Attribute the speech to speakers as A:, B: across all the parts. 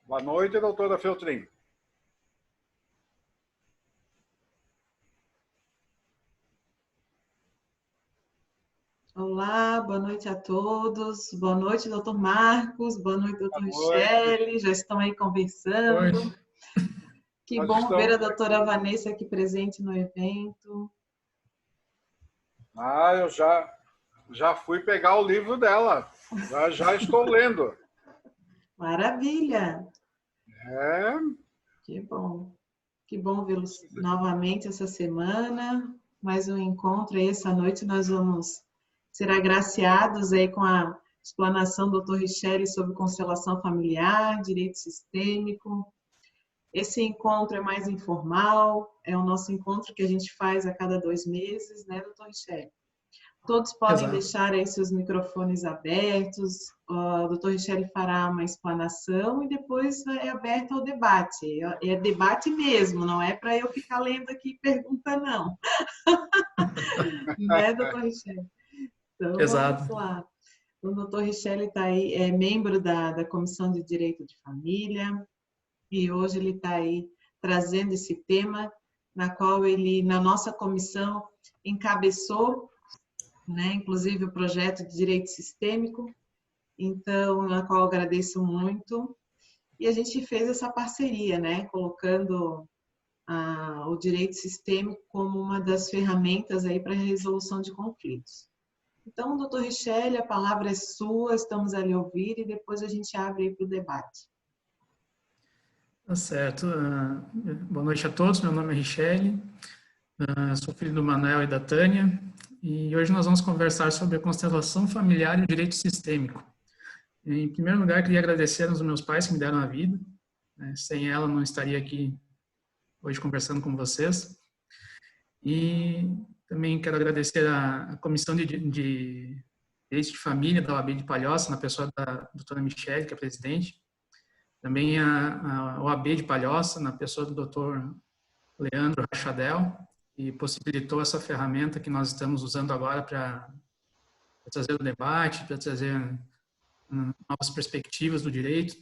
A: Boa noite, doutora Feltrin.
B: Olá, boa noite a todos. Boa noite, doutor Marcos. Boa noite, doutor
A: Boa noite.
B: Richelle. Já estão aí conversando.
C: Oi.
B: Que
A: Nós
B: bom ver a
A: estamos
B: doutora
A: aqui.
B: Vanessa aqui presente no evento.
A: Eu já fui pegar o livro dela. Já estou lendo.
B: Maravilha!
A: É,
B: Que bom. Que bom vê-los novamente essa semana. Mais um encontro aí essa noite. Nós vamos ser agraciados aí com a explanação do doutor Richelle sobre constelação familiar, direito sistêmico. Esse encontro é mais informal, é o nosso encontro que a gente faz a cada 2 meses, né, doutor Richelle? Todos podem
C: Exato.
B: deixar aí seus microfones abertos, o doutor Richelle fará uma explanação e depois é aberto ao debate. É debate mesmo, não é para eu ficar lendo aqui pergunta, não. Né, doutor Richelle? Então, vamos
C: Exato.
B: lá. O doutor Richelle está aí, é membro da Comissão de Direito de Família, e hoje ele está aí trazendo esse tema, na qual ele, na nossa comissão, encabeçou, né, inclusive o projeto de direito sistêmico, então, na qual eu agradeço muito. E a gente fez essa parceria, né, colocando o direito sistêmico como uma das ferramentas aí para a resolução de conflitos. Então, doutor Richelle, a palavra é sua, estamos ali a ouvir e depois a gente abre aí para o debate.
C: Tá certo. Boa noite a todos. Meu nome é Richelle. Sou filho do Manuel e da Tânia. E hoje nós vamos conversar sobre a constelação familiar e o direito sistêmico. Em primeiro lugar, queria agradecer aos meus pais que me deram a vida. Sem ela, não estaria aqui hoje conversando com vocês. E também quero agradecer à Comissão de Direito de Família da OAB de Palhoça, na pessoa da doutora Michele, que é presidente. Também a OAB de Palhoça, na pessoa do doutor Leandro Rachadel, que possibilitou essa ferramenta que nós estamos usando agora para trazer o debate, para trazer novas perspectivas do direito.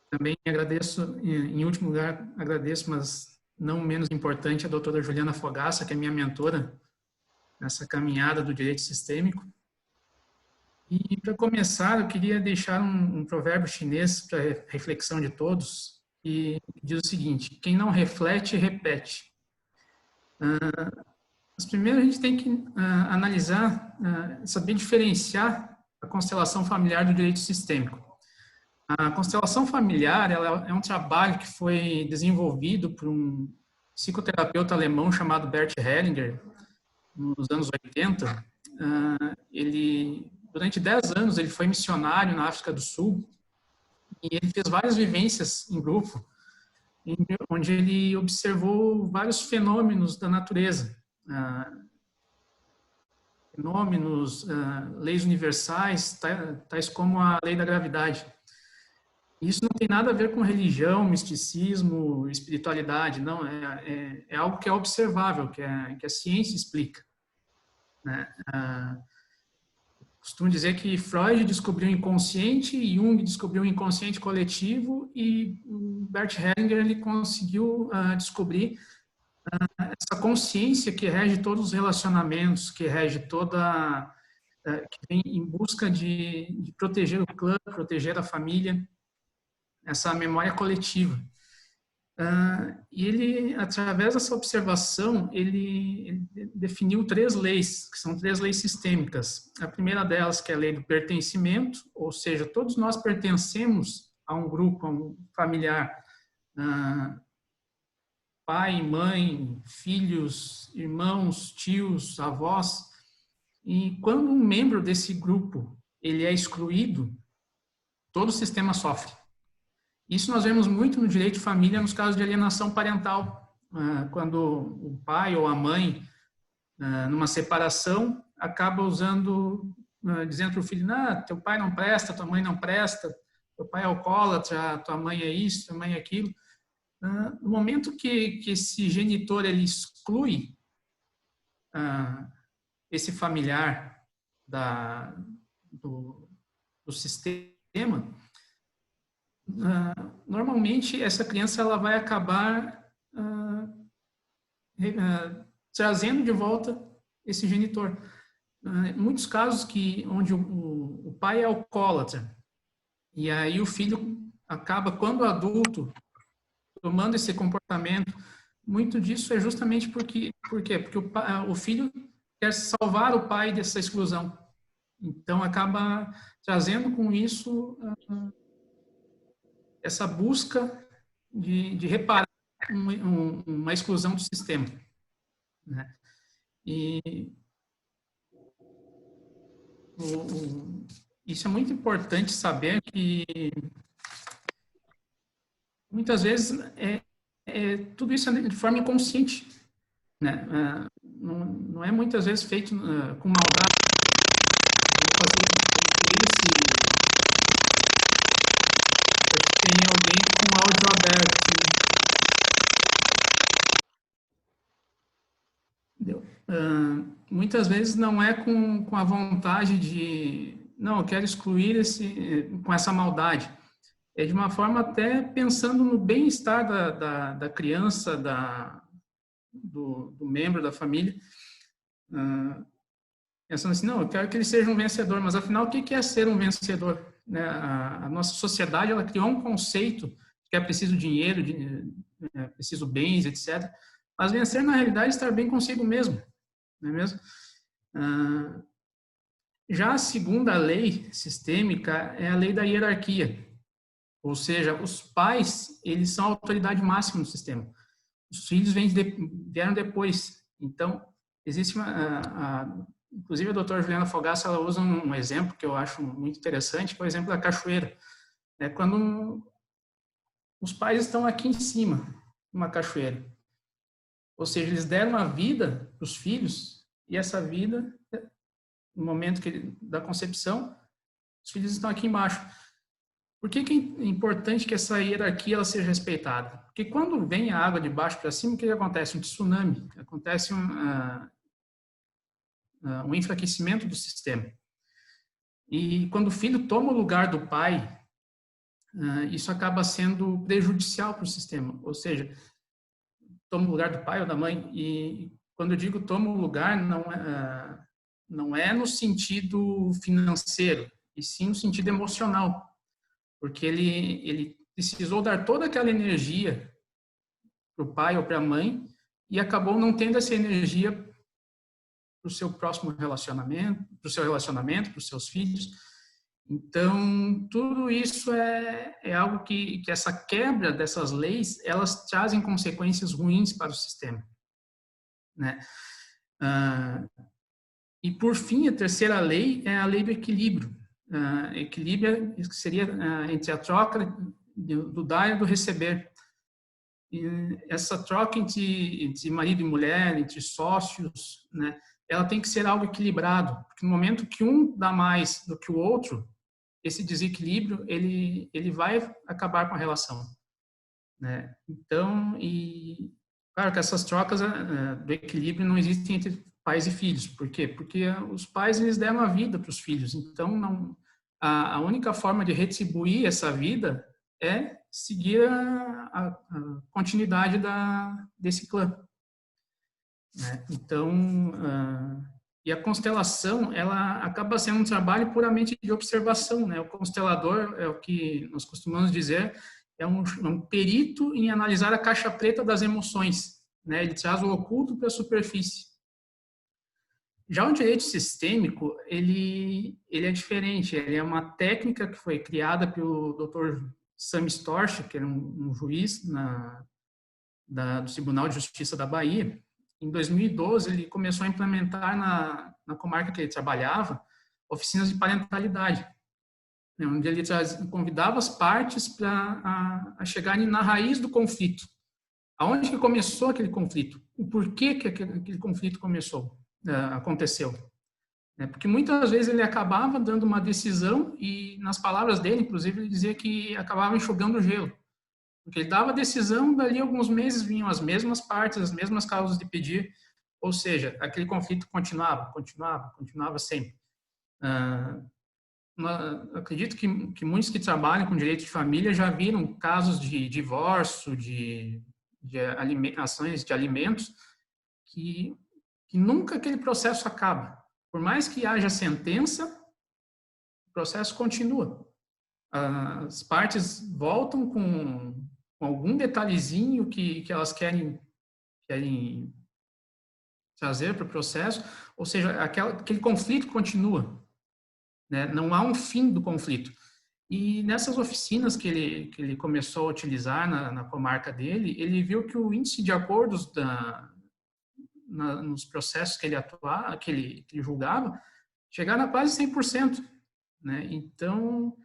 C: Também agradeço, em último lugar, agradeço, mas não menos importante, a doutora Juliana Fogaça, que é minha mentora nessa caminhada do direito sistêmico. E, para começar, eu queria deixar um provérbio chinês para reflexão de todos, que diz o seguinte: quem não reflete, repete. Mas primeiro a gente tem que analisar, saber diferenciar a constelação familiar do direito sistêmico. A constelação familiar, ela é um trabalho que foi desenvolvido por um psicoterapeuta alemão chamado Bert Hellinger, nos anos 80. Ele, durante 10 anos, ele foi missionário na África do Sul e ele fez várias vivências em grupo, onde ele observou vários fenômenos da natureza, leis universais, tais como a lei da gravidade. Isso não tem nada a ver com religião, misticismo, espiritualidade, não, é algo que é observável, que a ciência explica, né? Costumo dizer que Freud descobriu o inconsciente, Jung descobriu o inconsciente coletivo e Bert Hellinger ele conseguiu descobrir essa consciência que rege todos os relacionamentos, que rege que vem em busca de proteger o clã, proteger a família, essa memória coletiva. E ele, através dessa observação, ele definiu 3 leis, que são 3 leis sistêmicas. A primeira delas, que é a lei do pertencimento, ou seja, todos nós pertencemos a um grupo, a um familiar, pai, mãe, filhos, irmãos, tios, avós. E quando um membro desse grupo ele é excluído, todo o sistema sofre. Isso nós vemos muito no direito de família nos casos de alienação parental, quando o pai ou a mãe, numa separação, acaba dizendo para o filho: não, teu pai não presta, tua mãe não presta, teu pai é alcoólatra, tua mãe é isso, tua mãe é aquilo. No momento que esse genitor ele exclui esse familiar do sistema, normalmente essa criança ela vai acabar trazendo de volta esse genitor. Muitos casos onde o pai é alcoólatra, e aí o filho acaba, quando adulto, tomando esse comportamento. Muito disso é justamente por quê? Porque o filho quer salvar o pai dessa exclusão. Então, acaba trazendo com isso essa busca de reparar uma exclusão do sistema, né? E isso é muito importante saber, que muitas vezes tudo isso é de forma inconsciente, né? Não é muitas vezes feito com maldade. Tem alguém com o áudio aberto. Muitas vezes não é com a vontade de, não, eu quero excluir com essa maldade. É de uma forma até pensando no bem-estar da criança, do membro da família, pensando assim, não, eu quero que ele seja um vencedor, mas afinal, o que é ser um vencedor? Né? A nossa sociedade, ela criou um conceito de que é preciso dinheiro, é preciso bens, etc. Mas vencer, na realidade, é estar bem consigo mesmo, não é mesmo? Já a segunda lei sistêmica é a lei da hierarquia, ou seja, os pais, eles são a autoridade máxima no sistema. Os filhos vieram depois. Então, existe inclusive a doutora Juliana Fogaça, ela usa um exemplo que eu acho muito interessante, que é o exemplo da cachoeira. Quando os pais estão aqui em cima, numa cachoeira, ou seja, eles deram a vida para os filhos, e essa vida, no momento da concepção, os filhos estão aqui embaixo. Por que é importante que essa hierarquia ela seja respeitada? Porque quando vem a água de baixo para cima, o que acontece? Um tsunami, acontece um enfraquecimento do sistema. E quando o filho toma o lugar do pai, isso acaba sendo prejudicial para o sistema. Ou seja, toma o lugar do pai ou da mãe. E quando eu digo toma o lugar, não é no sentido financeiro, e sim no sentido emocional. Porque ele precisou dar toda aquela energia para o pai ou para a mãe e acabou não tendo essa energia para o seu próximo relacionamento, para o seu relacionamento, para os seus filhos. Então, tudo isso é algo que essa quebra dessas leis, elas trazem consequências ruins para o sistema, né? E, por fim, a terceira lei é a lei do equilíbrio. Equilíbrio seria entre a troca do dar e do receber. E essa troca entre marido e mulher, entre sócios, né, ela tem que ser algo equilibrado, porque no momento que um dá mais do que o outro, esse desequilíbrio ele vai acabar com a relação, né? Então, claro que essas trocas do equilíbrio não existem entre pais e filhos. Por quê? Porque os pais eles deram a vida para os filhos. Então, a única forma de retribuir essa vida é seguir a continuidade desse clã, né? Então, e a constelação, ela acaba sendo um trabalho puramente de observação, né? O constelador, é o que nós costumamos dizer, é um perito em analisar a caixa preta das emoções, né? Ele traz o oculto para a superfície. Já o direito sistêmico, ele é diferente. Ele é uma técnica que foi criada pelo Dr. Sam Storch, que era um juiz do Tribunal de Justiça da Bahia. Em 2012, ele começou a implementar na comarca que ele trabalhava oficinas de parentalidade, né, onde ele convidava as partes para chegarem na raiz do conflito. Aonde que começou aquele conflito? O porquê que aquele conflito aconteceu? Porque muitas vezes ele acabava dando uma decisão e, nas palavras dele, inclusive, ele dizia que acabava enxugando o gelo. Porque ele dava a decisão, dali a alguns meses vinham as mesmas partes, as mesmas causas de pedir, ou seja, aquele conflito continuava sempre. acredito que muitos que trabalham com direito de família já viram casos de divórcio, de ações de alimentos, que nunca aquele processo acaba. Por mais que haja sentença, o processo continua. As partes voltam com algum detalhezinho que elas querem trazer para o processo, ou seja, aquele conflito continua, né? Não há um fim do conflito. E nessas oficinas que ele começou a utilizar na comarca dele, ele viu que o índice de acordos nos processos que ele atuava, que ele julgava, chegaram a quase 100%, né? Então,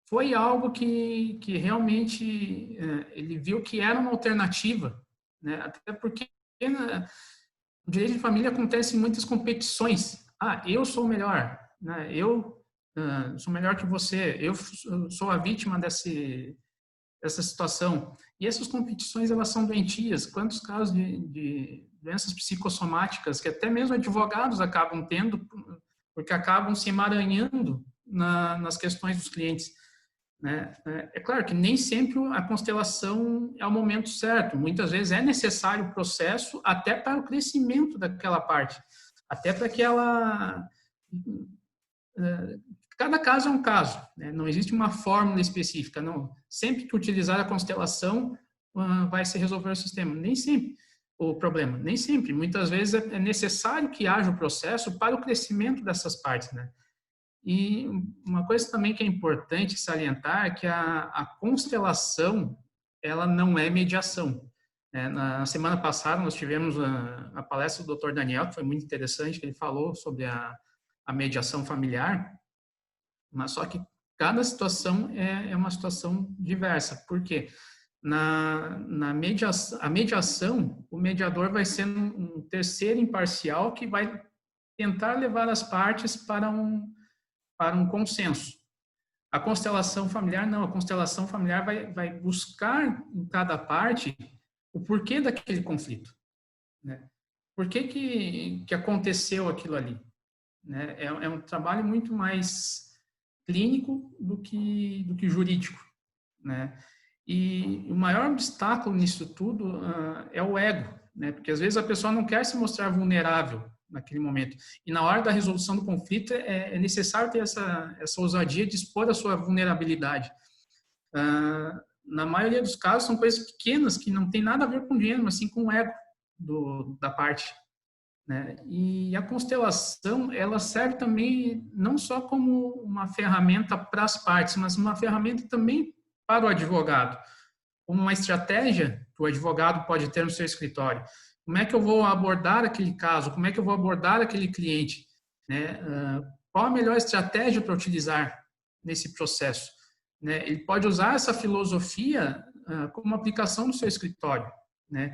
C: foi algo que realmente ele viu que era uma alternativa, né? Até porque no direito de família acontecem muitas competições. Eu sou o melhor, né? Eu sou melhor que você, eu sou a vítima dessa situação. E essas competições, elas são doentias. Quantos casos de doenças psicossomáticas que até mesmo advogados acabam tendo, porque acabam se emaranhando nas questões dos clientes, né? É claro que nem sempre a constelação é o momento certo. Muitas vezes é necessário o processo até para o crescimento daquela parte, até para que ela... Cada caso é um caso, né? Não existe uma fórmula específica, não. Sempre que utilizar a constelação, vai se resolver o sistema. Nem sempre o problema, nem sempre. Muitas vezes é necessário que haja o processo para o crescimento dessas partes, né? E uma coisa também que é importante salientar é que a constelação, ela não é mediação. Na semana passada, nós tivemos a palestra do Dr. Daniel, que foi muito interessante, que ele falou sobre a mediação familiar, mas só que cada situação é uma situação diversa. Por quê? A mediação, o mediador vai ser um terceiro imparcial que vai tentar levar as partes para um consenso. A constelação familiar, não. A constelação familiar vai buscar em cada parte o porquê daquele conflito, né? Por que aconteceu aquilo ali? Né? É um trabalho muito mais clínico do que jurídico, né? E o maior obstáculo nisso tudo é o ego, né? Porque às vezes a pessoa não quer se mostrar vulnerável naquele momento. E na hora da resolução do conflito é necessário ter essa ousadia de expor a sua vulnerabilidade. Na maioria dos casos são coisas pequenas que não tem nada a ver com dinheiro, mas sim com o ego da parte, né? E a constelação, ela serve também não só como uma ferramenta para as partes, mas uma ferramenta também para o advogado, como uma estratégia que o advogado pode ter no seu escritório. Como é que eu vou abordar aquele caso? Como é que eu vou abordar aquele cliente? Né? Qual a melhor estratégia para utilizar nesse processo? Né? Ele pode usar essa filosofia como aplicação no seu escritório, né?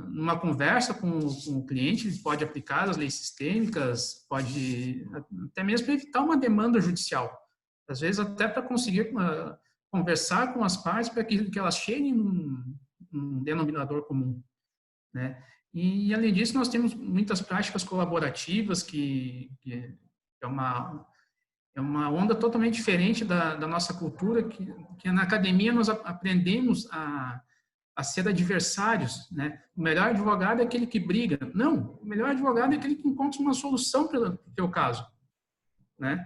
C: Numa conversa com o cliente, ele pode aplicar as leis sistêmicas, pode até mesmo para evitar uma demanda judicial. Às vezes até para conseguir conversar com as partes para que elas cheguem num denominador comum, né? E além disso, nós temos muitas práticas colaborativas que é uma onda totalmente diferente da nossa cultura, que na academia nós aprendemos a ser adversários, né? O melhor advogado é aquele que briga. Não, o melhor advogado é aquele que encontra uma solução para o teu caso, né?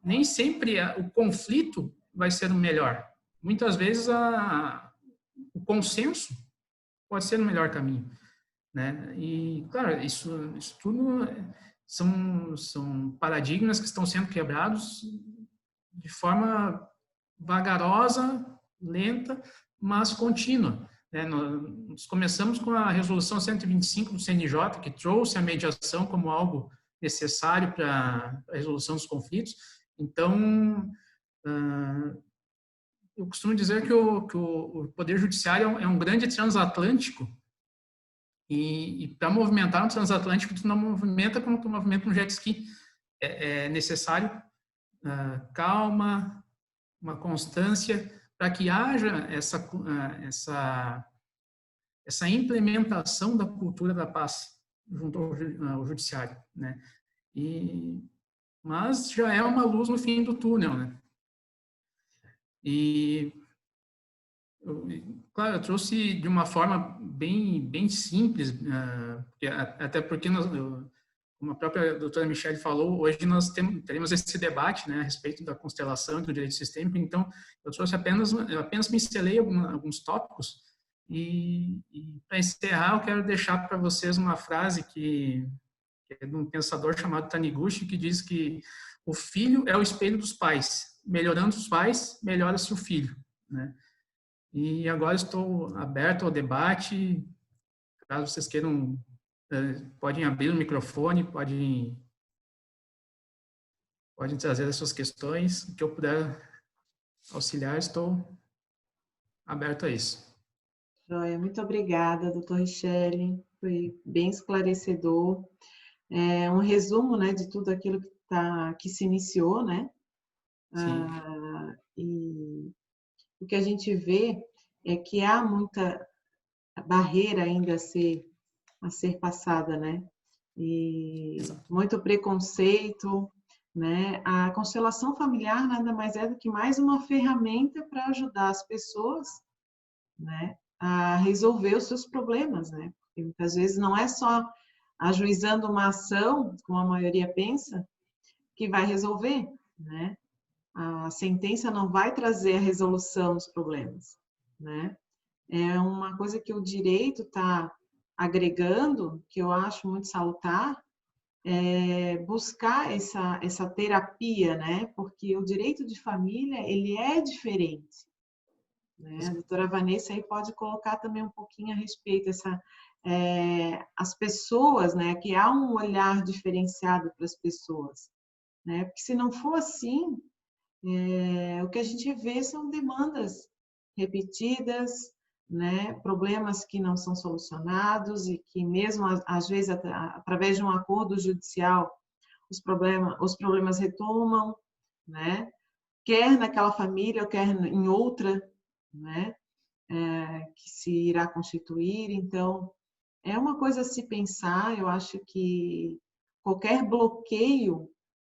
C: Nem sempre o conflito vai ser o melhor. Muitas vezes o consenso pode ser o melhor caminho, né? E, claro, isso tudo são paradigmas que estão sendo quebrados de forma vagarosa, lenta, mas contínua, né? Nós começamos com a resolução 125 do CNJ, que trouxe a mediação como algo necessário para a resolução dos conflitos. Então, eu costumo dizer que o Poder Judiciário é um grande transatlântico, e para movimentar um transatlântico, tu não movimenta como tu movimenta um jet ski. É necessário calma, uma constância, para que haja essa implementação da cultura da paz junto ao judiciário, né? E mas já é uma luz no fim do túnel, né? E, claro, eu trouxe de uma forma bem simples, até porque, como a própria doutora Michele falou, hoje nós teremos esse debate, né, a respeito da constelação e do direito sistêmico, então eu trouxe eu apenas pincelei alguns tópicos, e para encerrar, eu quero deixar para vocês uma frase que é de um pensador chamado Taniguchi, que diz que o filho é o espelho dos pais. Melhorando os pais, melhora-se o filho, né? E agora estou aberto ao debate. Caso vocês queiram, podem abrir o microfone, podem trazer as suas questões. O que eu puder auxiliar, estou aberto a isso.
B: Joia, muito obrigada, doutor Richelle. Foi bem esclarecedor. É um resumo, né, de tudo aquilo que se iniciou, né?
C: Sim.
B: E o que a gente vê é que há muita barreira ainda a ser passada, né? E
C: Exato.
B: muito preconceito, né? A constelação familiar nada mais é do que mais uma ferramenta para ajudar as pessoas, né, a resolver os seus problemas, né? Porque muitas vezes não é só ajuizando uma ação, como a maioria pensa, que vai resolver, né? A sentença não vai trazer a resolução dos problemas, né? É uma coisa que o direito está agregando, que eu acho muito salutar, é buscar essa terapia, né? Porque o direito de família, ele é diferente, né? A doutora Vanessa aí pode colocar também um pouquinho a respeito as pessoas, né? Que há um olhar diferenciado para as pessoas, né? Porque se não for assim, o que a gente vê são demandas repetidas, né? Problemas que não são solucionados e que mesmo às vezes através de um acordo judicial os problemas retomam, né? Quer naquela família ou quer em outra, né? Que se irá constituir. Então, é uma coisa a se pensar. Eu acho que qualquer bloqueio,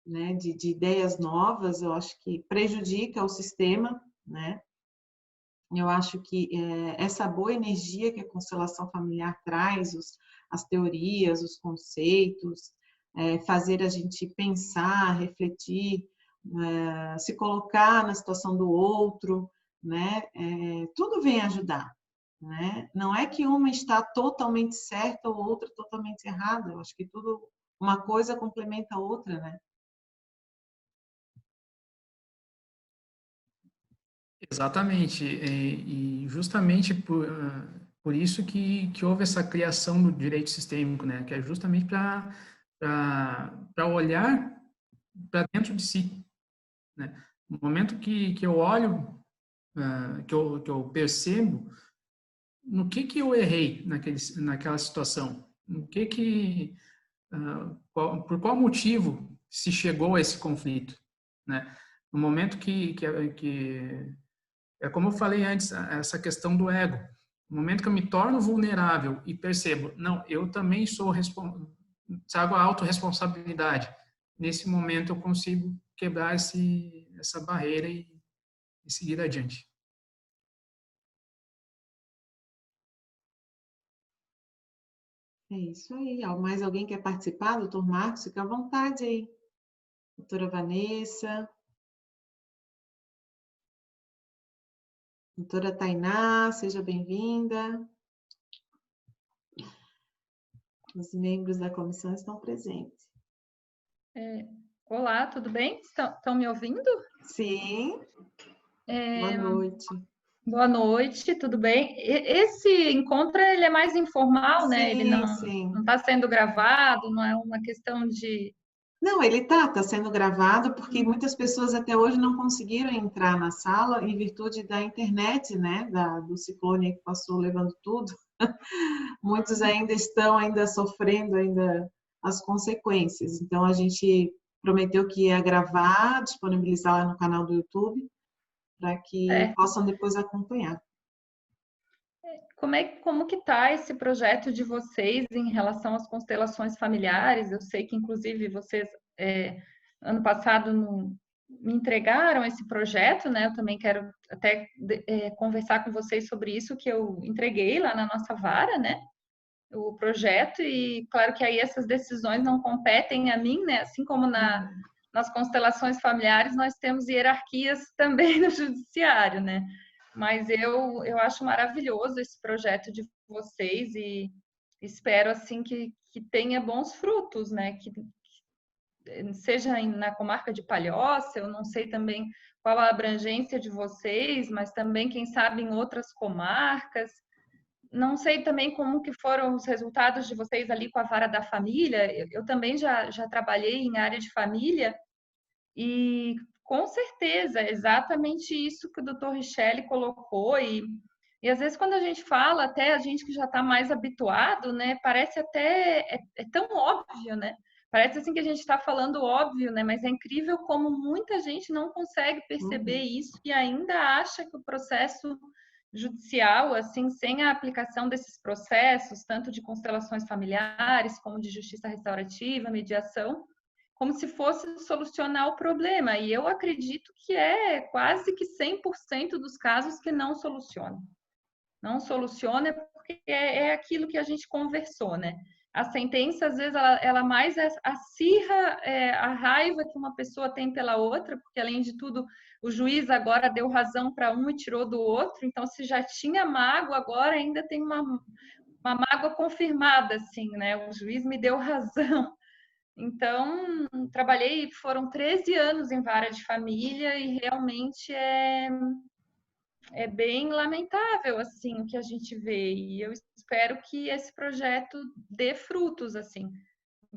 B: né, de ideias novas, eu acho que prejudica o sistema, né? Eu acho que essa boa energia que a constelação familiar traz, as teorias, os conceitos, fazer a gente pensar, refletir, se colocar na situação do outro, né? Tudo vem ajudar, né? Não é que uma está totalmente certa ou outra totalmente errada. Eu acho que tudo, uma coisa complementa a outra, né?
C: Exatamente, e justamente por isso que houve essa criação do direito sistêmico, né? Que é justamente para olhar para dentro de si, né? No momento que eu olho, que eu percebo no que eu errei naquela situação, no por qual motivo se chegou a esse conflito, né? No momento que é como eu falei antes, essa questão do ego. No momento que eu me torno vulnerável e percebo, não, eu também trago a autorresponsabilidade. Nesse momento eu consigo quebrar essa barreira e seguir adiante.
B: É isso aí. Mais alguém quer participar? Doutor Marcos, fica à vontade aí. Doutora Vanessa. Doutora Tainá, seja bem-vinda. Os membros da comissão estão presentes.
D: Olá, tudo bem? Estão me ouvindo?
B: Sim. Boa noite.
D: Boa noite, tudo bem? Esse encontro ele é mais informal, né? Ele não está sendo gravado, não é uma questão de...
B: Não, ele está sendo gravado porque muitas pessoas até hoje não conseguiram entrar na sala em virtude da internet, né? Do ciclone que passou levando tudo. Muitos ainda estão sofrendo as consequências. Então, a gente prometeu que ia gravar, disponibilizar lá no canal do YouTube, para que possam depois acompanhar.
D: Como que está esse projeto de vocês em relação às constelações familiares? Eu sei que, inclusive, vocês ano passado me entregaram esse projeto, né? Eu também quero até conversar com vocês sobre isso, que eu entreguei lá na nossa vara, né? O projeto, e claro que aí essas decisões não competem a mim, né? Assim como nas constelações familiares, nós temos hierarquias também no judiciário, né? Mas eu acho maravilhoso esse projeto de vocês e espero, assim, que tenha bons frutos, né? Que seja na comarca de Palhoça, eu não sei também qual a abrangência de vocês, mas também, quem sabe, em outras comarcas. Não sei também como que foram os resultados de vocês ali com a vara da família. Eu também já trabalhei em área de família e com certeza é exatamente isso que o Dr. Richelle colocou e às vezes quando a gente fala, até a gente que já está mais habituado, né, parece até é tão óbvio, né? Parece assim que a gente está falando óbvio, né? Mas é incrível como muita gente não consegue perceber isso e ainda acha que o processo judicial, assim, sem a aplicação desses processos, tanto de constelações familiares, como de justiça restaurativa, mediação, como se fosse solucionar o problema. E eu acredito que é quase que 100% dos casos que não soluciona. Não soluciona porque é aquilo que a gente conversou, né? A sentença, às vezes, ela mais acirra a raiva que uma pessoa tem pela outra, porque, além de tudo, o juiz agora deu razão para um e tirou do outro, então, se já tinha mágoa, agora ainda tem uma mágoa confirmada, assim, né? O juiz me deu razão. Então, trabalhei, foram 13 anos em vara de família e realmente é bem lamentável, assim, o que a gente vê. E eu espero que esse projeto dê frutos, assim.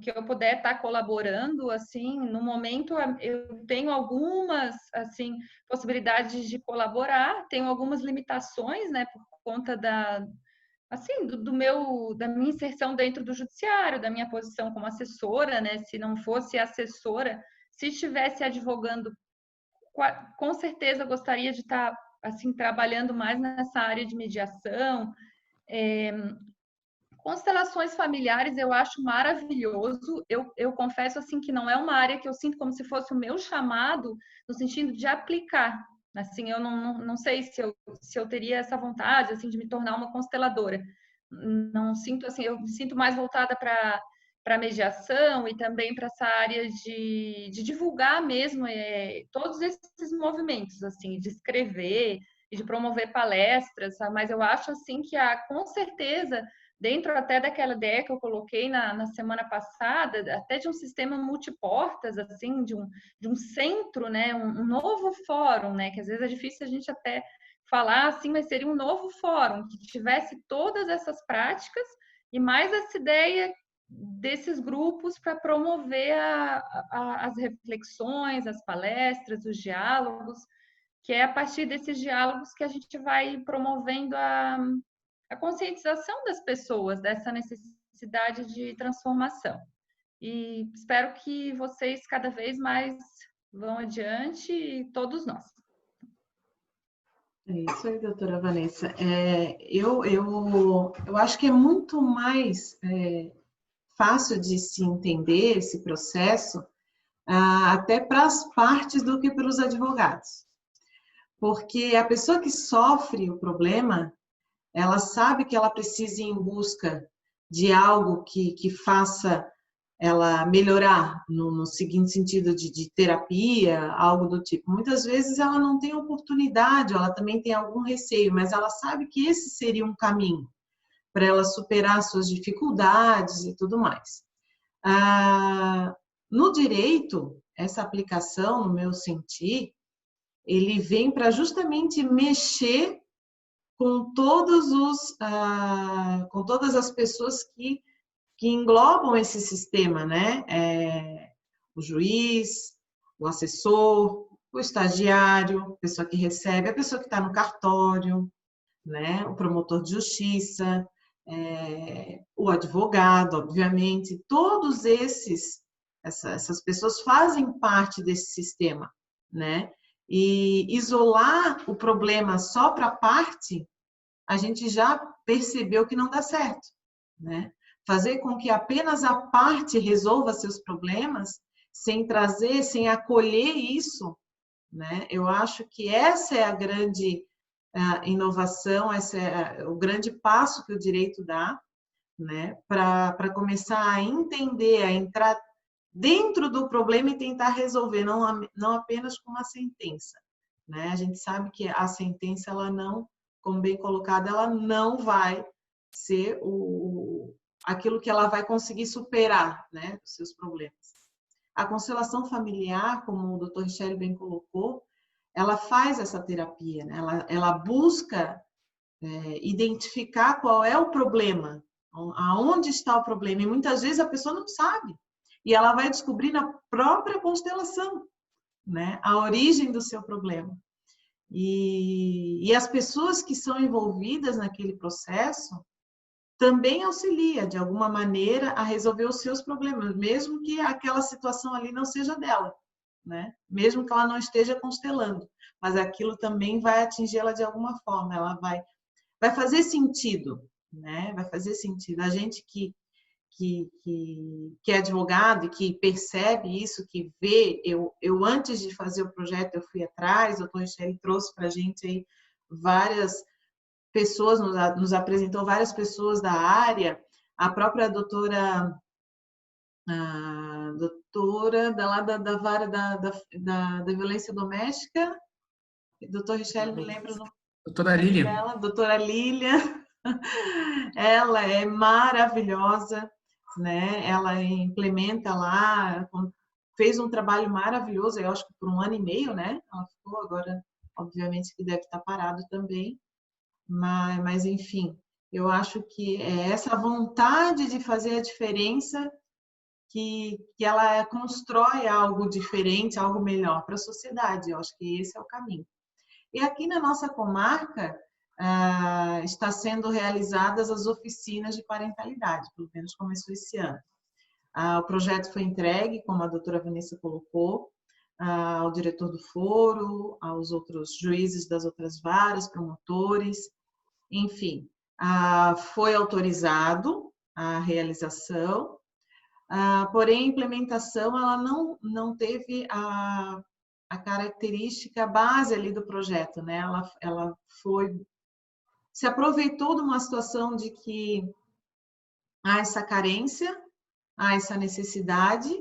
D: Que eu puder estar colaborando, assim, no momento eu tenho algumas, assim, possibilidades de colaborar, tenho algumas limitações, né, por conta assim, da minha inserção dentro do judiciário, da minha posição como assessora, né, se não fosse assessora, se estivesse advogando, com certeza eu gostaria de estar, assim, trabalhando mais nessa área de mediação. Constelações familiares eu acho maravilhoso. Eu confesso, assim, que não é uma área que eu sinto como se fosse o meu chamado, no sentido de aplicar. Assim, eu não sei se eu teria essa vontade, assim, de me tornar uma consteladora. Não sinto, assim, eu me sinto mais voltada para mediação e também para essa área de divulgar mesmo todos esses movimentos, assim, de escrever e de promover palestras, mas eu acho, assim, que com certeza, dentro até daquela ideia que eu coloquei na semana passada, até de um sistema multiportas, assim, de um centro, né, um novo fórum, né, que às vezes é difícil a gente até falar assim, mas seria um novo fórum que tivesse todas essas práticas e mais essa ideia desses grupos para promover as reflexões, as palestras, os diálogos, que é a partir desses diálogos que a gente vai promovendo a conscientização das pessoas dessa necessidade de transformação. E espero que vocês cada vez mais vão adiante, e todos nós.
B: É isso aí, doutora Vanessa. Eu acho que é muito mais fácil de se entender esse processo até para as partes do que para os advogados. Porque a pessoa que sofre o problema, ela sabe que ela precisa ir em busca de algo que faça ela melhorar, no seguinte sentido de terapia, algo do tipo. Muitas vezes ela não tem oportunidade, ela também tem algum receio, mas ela sabe que esse seria um caminho para ela superar suas dificuldades e tudo mais. No direito, essa aplicação, no meu sentir, ele vem para justamente mexer com todas as pessoas que englobam esse sistema, né? O juiz, o assessor, o estagiário, a pessoa que recebe, a pessoa que está no cartório, né? O promotor de justiça, o advogado, obviamente, todos essas pessoas fazem parte desse sistema, né? E isolar o problema só para parte, a gente já percebeu que não dá certo, né? Fazer com que apenas a parte resolva seus problemas sem trazer, sem acolher isso, né? Eu acho que essa é a grande inovação, esse é o grande passo que o direito dá, né? Para começar a entender, a entrar dentro do problema e tentar resolver, não apenas com uma sentença, né? A gente sabe que a sentença, ela não, como bem colocado, ela não vai ser aquilo que ela vai conseguir superar, né, os seus problemas. A constelação familiar, como o Dr. Richelle bem colocou, ela faz essa terapia, né? Ela busca identificar qual é o problema, aonde está o problema, e muitas vezes a pessoa não sabe, e ela vai descobrir na própria constelação, né, a origem do seu problema. E as pessoas que são envolvidas naquele processo também auxilia, de alguma maneira, a resolver os seus problemas, mesmo que aquela situação ali não seja dela, né? Mesmo que ela não esteja constelando, mas aquilo também vai atingir-la de alguma forma, ela vai fazer sentido, né? Vai fazer sentido. A gente que é advogado e que percebe isso, que vê, eu antes de fazer o projeto, eu fui atrás, o doutor Richelle trouxe para a gente aí várias pessoas, nos apresentou várias pessoas da área, a própria doutora da vara da violência doméstica, doutor Richelle, me lembra o nome
C: Doutora Lília.
B: dela, doutora Lília, ela é maravilhosa, né? Ela implementa lá, fez um trabalho maravilhoso, eu acho que por 1 ano e meio, né? Ela ficou agora, obviamente que deve estar parado também, mas enfim, eu acho que é essa vontade de fazer a diferença que ela constrói algo diferente, algo melhor para a sociedade. Eu acho que esse é o caminho. E aqui na nossa comarca está sendo realizadas as oficinas de parentalidade, pelo menos começou esse ano. O projeto foi entregue, como a doutora Vanessa colocou, ao diretor do foro, aos outros juízes das outras varas, promotores, enfim, foi autorizado a realização, porém a implementação ela não teve a característica base ali do projeto, né? Ela se aproveitou de uma situação de que há essa carência, há essa necessidade,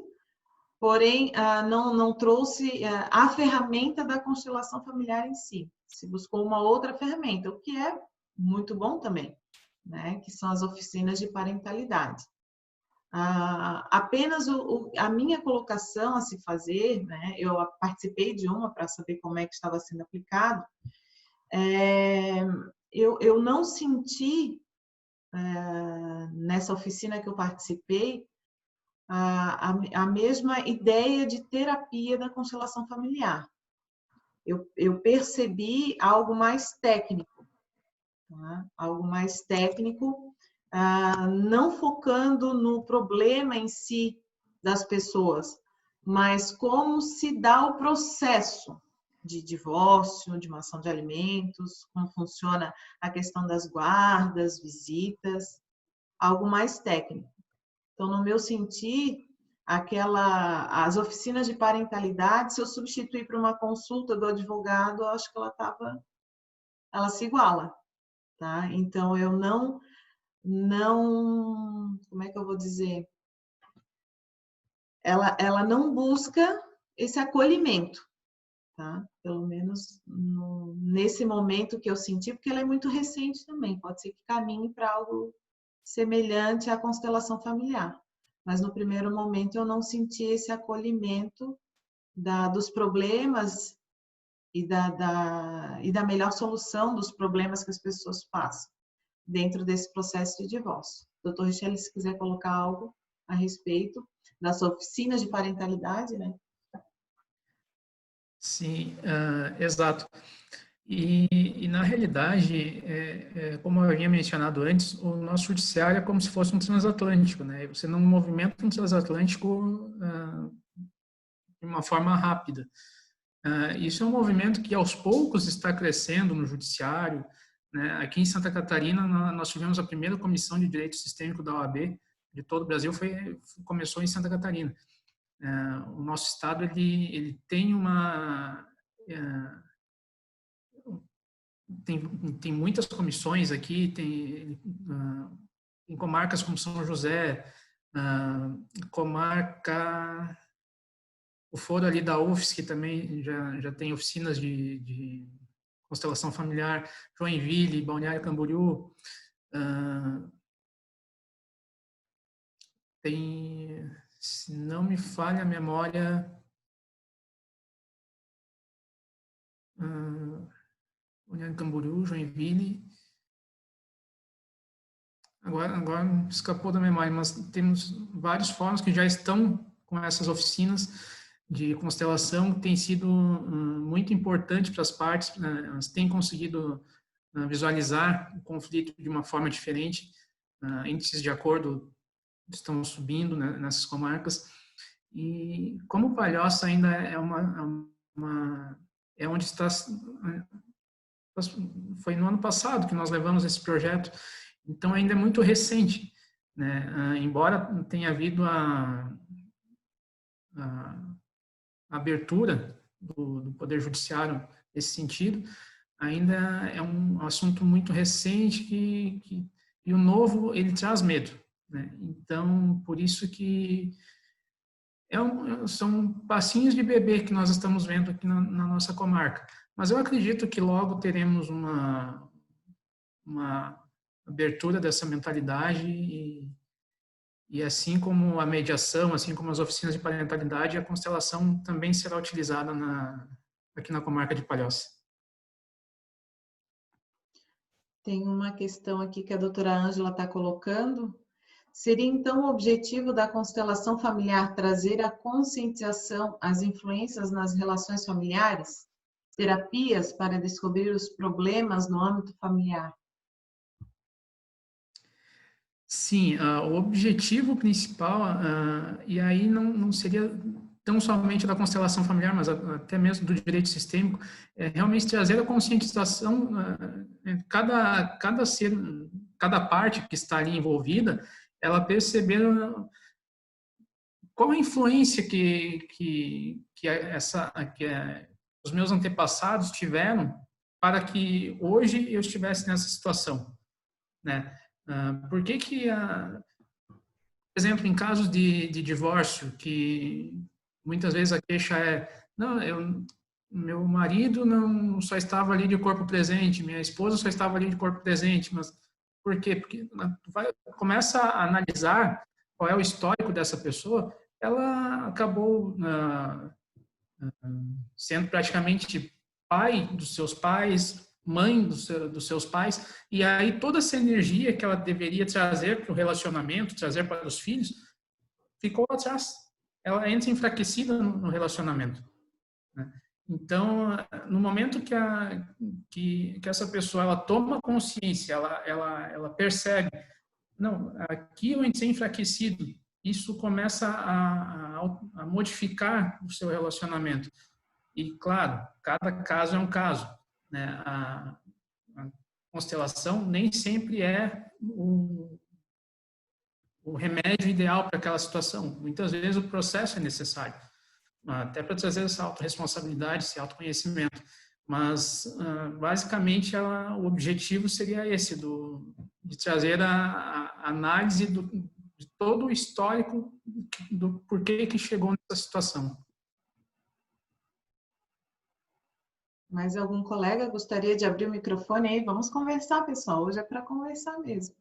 B: porém não trouxe a ferramenta da constelação familiar em si. Se buscou uma outra ferramenta, o que é muito bom também, né? Que são as oficinas de parentalidade. Apenas a minha colocação a se fazer, né? Eu participei de uma para saber como é que estava sendo aplicado. Eu não senti nessa oficina que eu participei a mesma ideia de terapia da constelação familiar. Eu percebi algo mais técnico, tá? Algo mais técnico, não focando no problema em si das pessoas, mas como se dá o processo de divórcio, de uma ação de alimentos, como funciona a questão das guardas, visitas, algo mais técnico. Então, no meu sentir, as oficinas de parentalidade, se eu substituir por uma consulta do advogado, eu acho que ela se iguala, tá? Então, eu não, como é que eu vou dizer? Ela não busca esse acolhimento, tá? Pelo menos nesse momento que eu senti, porque ela é muito recente também, pode ser que caminhe para algo semelhante à constelação familiar. Mas no primeiro momento eu não senti esse acolhimento dos problemas e da melhor solução dos problemas que as pessoas passam dentro desse processo de divórcio. Doutor Richelle, se quiser colocar algo a respeito das oficinas de parentalidade, né?
C: Sim, exato. E na realidade, como eu havia mencionado antes, o nosso judiciário é como se fosse um transatlântico, né? Você não movimenta um transatlântico de uma forma rápida. Isso é um movimento que aos poucos está crescendo no judiciário, né? Aqui em Santa Catarina, nós tivemos a primeira comissão de direito sistêmico da OAB de todo o Brasil, começou em Santa Catarina. o nosso estado ele tem tem muitas comissões aqui, tem comarcas como São José, comarca, o foro ali da UFSC, que também já tem oficinas de constelação familiar, Joinville, Balneário Camboriú, tem, se não me falha a memória, Balneário Camboriú, Joinville, agora escapou da memória, mas temos vários fóruns que já estão com essas oficinas de constelação, que tem sido muito importante para as partes, elas têm conseguido visualizar o conflito de uma forma diferente, índices de acordo estão subindo, né, nessas comarcas, e como Palhoça ainda é onde está, foi no ano passado que nós levamos esse projeto, então ainda é muito recente, né, embora tenha havido a abertura do Poder Judiciário nesse sentido, ainda é um assunto muito recente e o novo, ele traz medo, né? Então, por isso que são passinhos de bebê que nós estamos vendo aqui na nossa comarca. Mas eu acredito que logo teremos uma abertura dessa mentalidade e assim como a mediação, assim como as oficinas de parentalidade, a constelação também será utilizada aqui na comarca de Palhoça.
B: Tem uma questão aqui que a doutora Ângela está colocando. Seria, então, o objetivo da constelação familiar trazer a conscientização às influências nas relações familiares? Terapias para descobrir os problemas no âmbito familiar?
C: Sim, o objetivo principal, e aí não seria tão somente da constelação familiar, mas até mesmo do direito sistêmico, é realmente trazer a conscientização, cada ser, cada parte que está ali envolvida, ela perceber qual a influência que os meus antepassados tiveram para que hoje eu estivesse nessa situação, né? Por que, por exemplo, em casos de divórcio, que muitas vezes a queixa é, não, meu marido não só estava ali de corpo presente, minha esposa só estava ali de corpo presente, mas por quê? Porque começa a analisar qual é o histórico dessa pessoa, ela acabou sendo praticamente pai dos seus pais, mãe dos seus pais, e aí toda essa energia que ela deveria trazer para o relacionamento, trazer para os filhos, ficou atrás. Ela entra enfraquecida no relacionamento, né? Então, no momento que essa pessoa ela toma consciência, ela percebe, não, aqui eu entrei enfraquecido, isso começa a modificar o seu relacionamento. E, claro, cada caso é um caso, né? A constelação nem sempre é o remédio ideal para aquela situação. Muitas vezes o processo é necessário, até para trazer essa autorresponsabilidade, esse autoconhecimento. Mas, basicamente, o objetivo seria esse, de trazer a análise de todo o histórico do porquê que chegou nessa situação.
B: Mais algum colega gostaria de abrir o microfone aí? Vamos conversar, pessoal. Hoje é para conversar mesmo.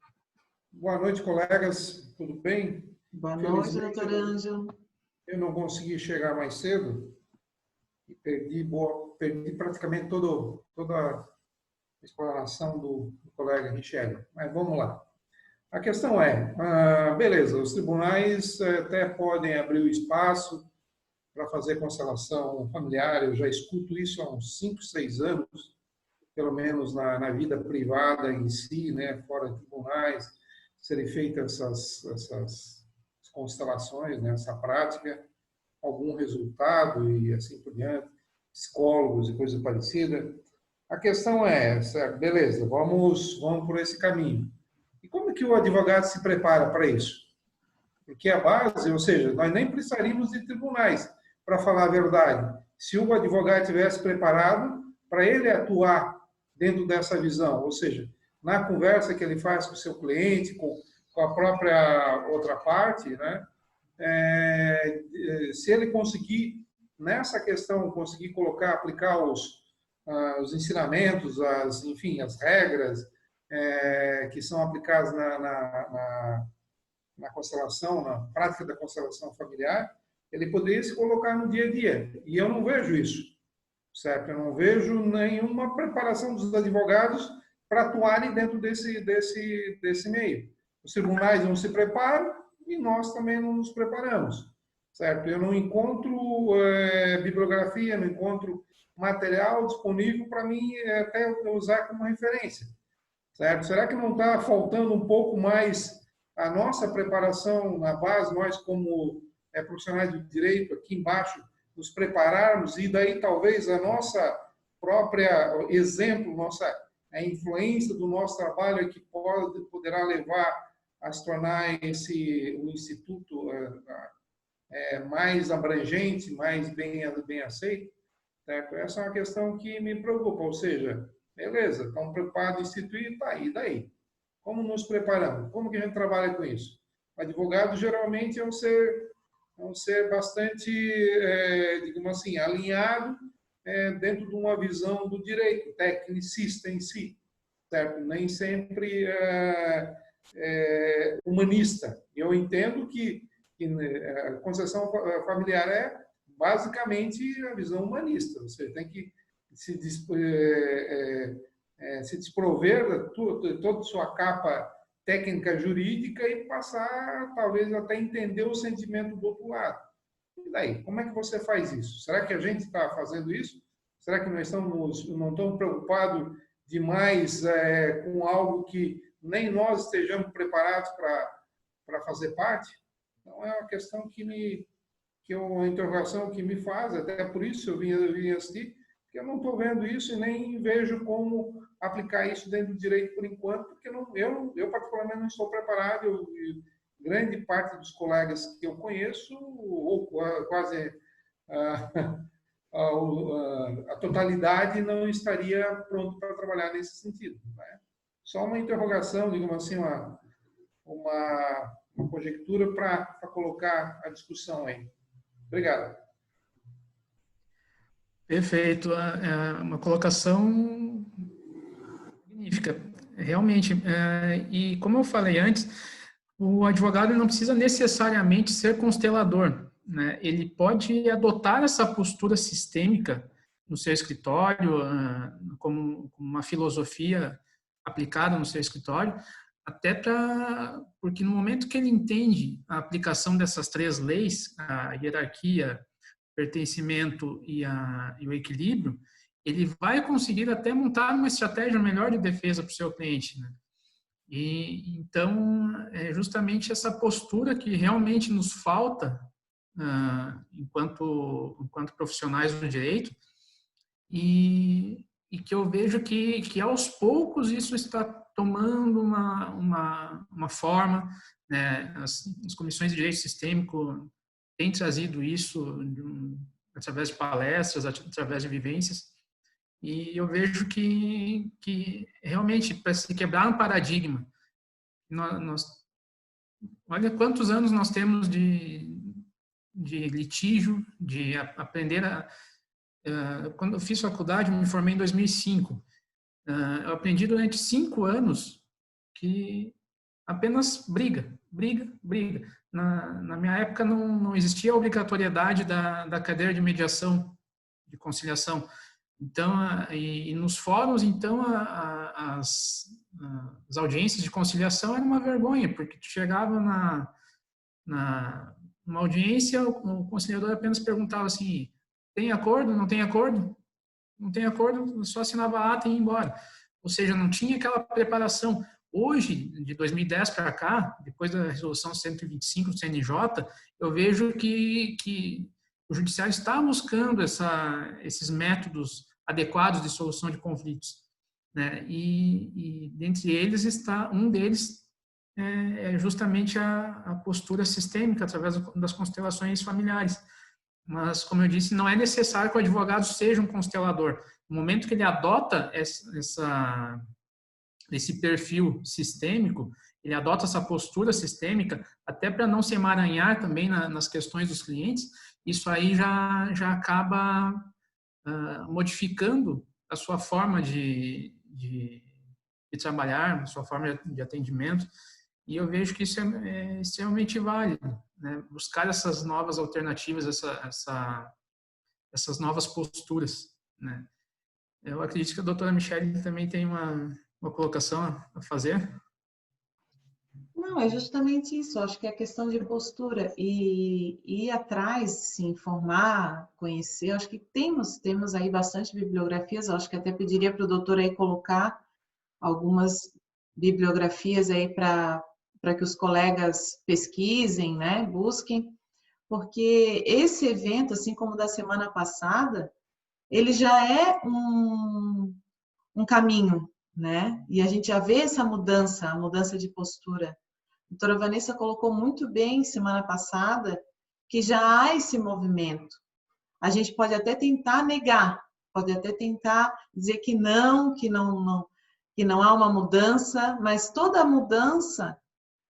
A: Boa noite, colegas. Tudo bem?
B: Boa noite, doutor Ângelo.
A: Eu não consegui chegar mais cedo e perdi praticamente toda a explanação do colega Richelle. Mas vamos lá. A questão é, beleza, os tribunais até podem abrir o espaço para fazer constelação familiar, eu já escuto isso há uns 5, 6 anos, pelo menos na vida privada em si, né, fora de tribunais, serem feitas essas constelações, né, essa prática, algum resultado e assim por diante, psicólogos e coisa parecida. A questão é, beleza, vamos por esse caminho. E como que o advogado se prepara para isso? porque a base, ou seja, nós nem precisaríamos de tribunais, para falar a verdade. Se o advogado estivesse preparado para ele atuar dentro dessa visão, ou seja, na conversa que ele faz com o seu cliente, com a própria outra parte, né? Se ele conseguir, nessa questão, conseguir colocar, aplicar os ensinamentos, enfim, as regras que são aplicadas na constelação, na prática da constelação familiar, ele poderia se colocar no dia a dia. E eu não vejo isso, certo? Eu não vejo nenhuma preparação dos advogados para atuarem dentro desse meio. Os tribunais não se preparam e nós também não nos preparamos, certo? Eu não encontro bibliografia, não encontro material disponível para mim até usar como referência, certo? Será que não está faltando um pouco mais a nossa preparação na base, nós como profissionais do direito aqui embaixo, nos prepararmos e daí talvez a nossa própria exemplo, a influência do nosso trabalho é que poderá levar a se tornar o instituto mais abrangente, mais bem aceito, certo? Essa é uma questão que me preocupa, ou seja, beleza, estamos preocupados em instituir, tá aí, daí? Como nos preparamos? Como que a gente trabalha com isso? O advogado geralmente é um ser bastante, digamos assim, alinhado dentro de uma visão do direito, tecnicista em si, certo? Nem sempre humanista. Eu entendo que a concessão familiar é basicamente a visão humanista. Você tem que se desprover de toda a sua capa técnica jurídica e passar, talvez, até entender o sentimento do outro lado. E daí? Como é que você faz isso? Será que a gente está fazendo isso? Será que nós não estamos preocupados demais com algo que nem nós estejamos preparados para fazer parte? Então, é uma questão uma interrogação que me faz, até por isso eu vim assistir, porque eu não estou vendo isso e nem vejo como aplicar isso dentro do direito por enquanto, porque eu particularmente não estou preparado, grande parte dos colegas que eu conheço, ou quase a totalidade não estaria pronto para trabalhar nesse sentido, né? Só uma interrogação, digamos assim, uma conjectura para colocar a discussão aí. Obrigado.
C: Perfeito. Uma colocação magnífica, realmente. E como eu falei antes, o advogado não precisa necessariamente ser constelador, né? Ele pode adotar essa postura sistêmica no seu escritório, como uma filosofia aplicada no seu escritório, porque no momento que ele entende a aplicação dessas três leis, a hierarquia, pertencimento e o equilíbrio, ele vai conseguir até montar uma estratégia melhor de defesa para o seu cliente, né? E então é justamente essa postura que realmente nos falta enquanto profissionais do direito, e que eu vejo que aos poucos isso está tomando uma forma, né? As comissões de direito sistêmico têm trazido isso através de palestras, através de vivências, e eu vejo que realmente, para se quebrar um paradigma, olha quantos anos nós temos de litígio, de aprender quando eu fiz faculdade, eu me formei em 2005, eu aprendi durante 5 anos que apenas briga. Na minha época não existia a obrigatoriedade da cadeira de mediação, de conciliação. Então, e nos fóruns, então, as audiências de conciliação era uma vergonha, porque tu chegava numa audiência, o conciliador apenas perguntava assim: tem acordo? Não tem acordo? Não tem acordo, só assinava a ata e ia embora. Ou seja, não tinha aquela preparação. Hoje, de 2010 para cá, depois da resolução 125 do CNJ, eu vejo que o judiciário está buscando esses métodos adequados de solução de conflitos, né? E dentre eles um deles é justamente a postura sistêmica através das constelações familiares. Mas, como eu disse, não é necessário que o advogado seja um constelador. No momento que ele adota esse perfil sistêmico, ele adota essa postura sistêmica, até para não se emaranhar também nas questões dos clientes, isso aí já acaba modificando a sua forma de trabalhar, a sua forma de atendimento, e eu vejo que isso é extremamente válido, né? Buscar essas novas alternativas, essas novas posturas, né? Eu acredito que a doutora Michele também tem uma colocação a fazer.
B: Não, é justamente isso. Acho que é a questão de postura e ir atrás, se informar, conhecer. Acho que temos aí bastante bibliografias. Acho que até pediria para o doutor aí colocar algumas bibliografias aí para que os colegas pesquisem, né, busquem, porque esse evento, assim como o da semana passada, ele já é um caminho, né? E a gente já vê essa mudança, a mudança de postura. A doutora Vanessa colocou muito bem semana passada que já há esse movimento. A gente pode até tentar negar, pode até tentar dizer que não há uma mudança, mas toda mudança,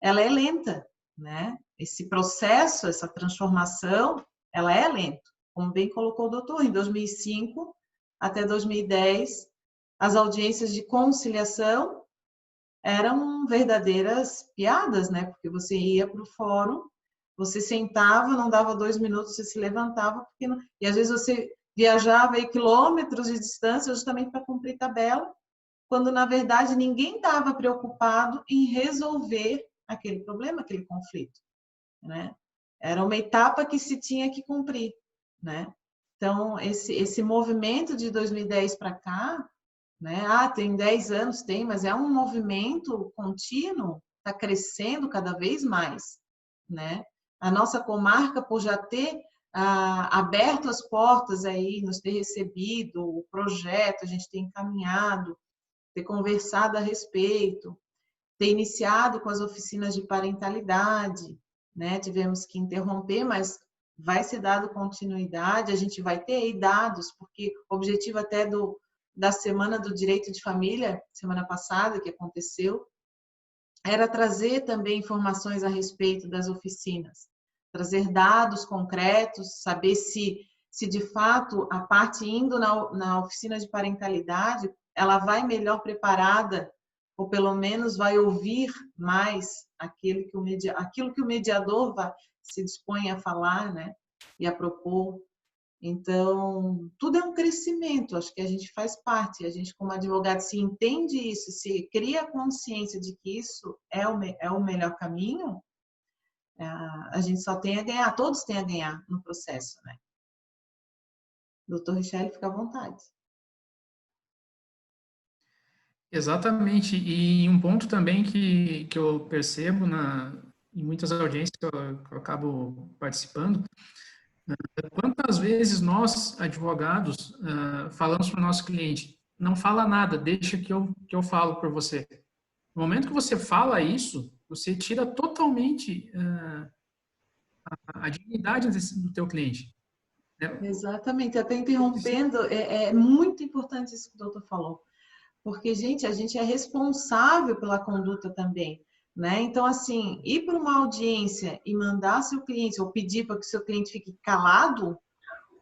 B: ela é lenta, né? Esse processo, essa transformação, ela é lenta. Como bem colocou o doutor, em 2005 até 2010, as audiências de conciliação eram verdadeiras piadas, né? Porque você ia para o fórum, você sentava, não dava 2 minutos, você se levantava, porque não... e às vezes você viajava aí quilômetros de distância justamente para cumprir tabela, quando na verdade ninguém estava preocupado em resolver aquele problema, aquele conflito, né? Era uma etapa que se tinha que cumprir, né? Então, esse movimento de 2010 para cá, né? Tem 10 anos, mas é um movimento contínuo, está crescendo cada vez mais, né? A nossa comarca, por já ter aberto as portas aí, nos ter recebido o projeto, a gente tem encaminhado, ter conversado a respeito, ter iniciado com as oficinas de parentalidade, né? Tivemos que interromper, mas vai ser dado continuidade, a gente vai ter aí dados, porque o objetivo até da Semana do Direito de Família, semana passada, que aconteceu, era trazer também informações a respeito das oficinas, trazer dados concretos, saber se de fato a parte indo na oficina de parentalidade, ela vai melhor preparada, ou pelo menos vai ouvir mais aquilo que o mediador se dispõe a falar, né, e a propor. Então, tudo é um crescimento, acho que a gente faz parte, a gente como advogado se entende isso, se cria a consciência de que isso é o melhor caminho, a gente só tem a ganhar, todos têm a ganhar no processo, né? Doutor Richelle, fica à vontade.
C: Exatamente, e um ponto também que eu percebo em muitas audiências que eu acabo participando, quantas vezes nós, advogados, falamos para o nosso cliente, não fala nada, deixa que eu falo por você. No momento que você fala isso, você tira totalmente a dignidade do teu cliente.
B: Exatamente, até interrompendo, é muito importante isso que o doutor falou, porque, gente, a gente é responsável pela conduta também, né? Então, assim, ir para uma audiência e mandar seu cliente, ou pedir para que seu cliente fique calado,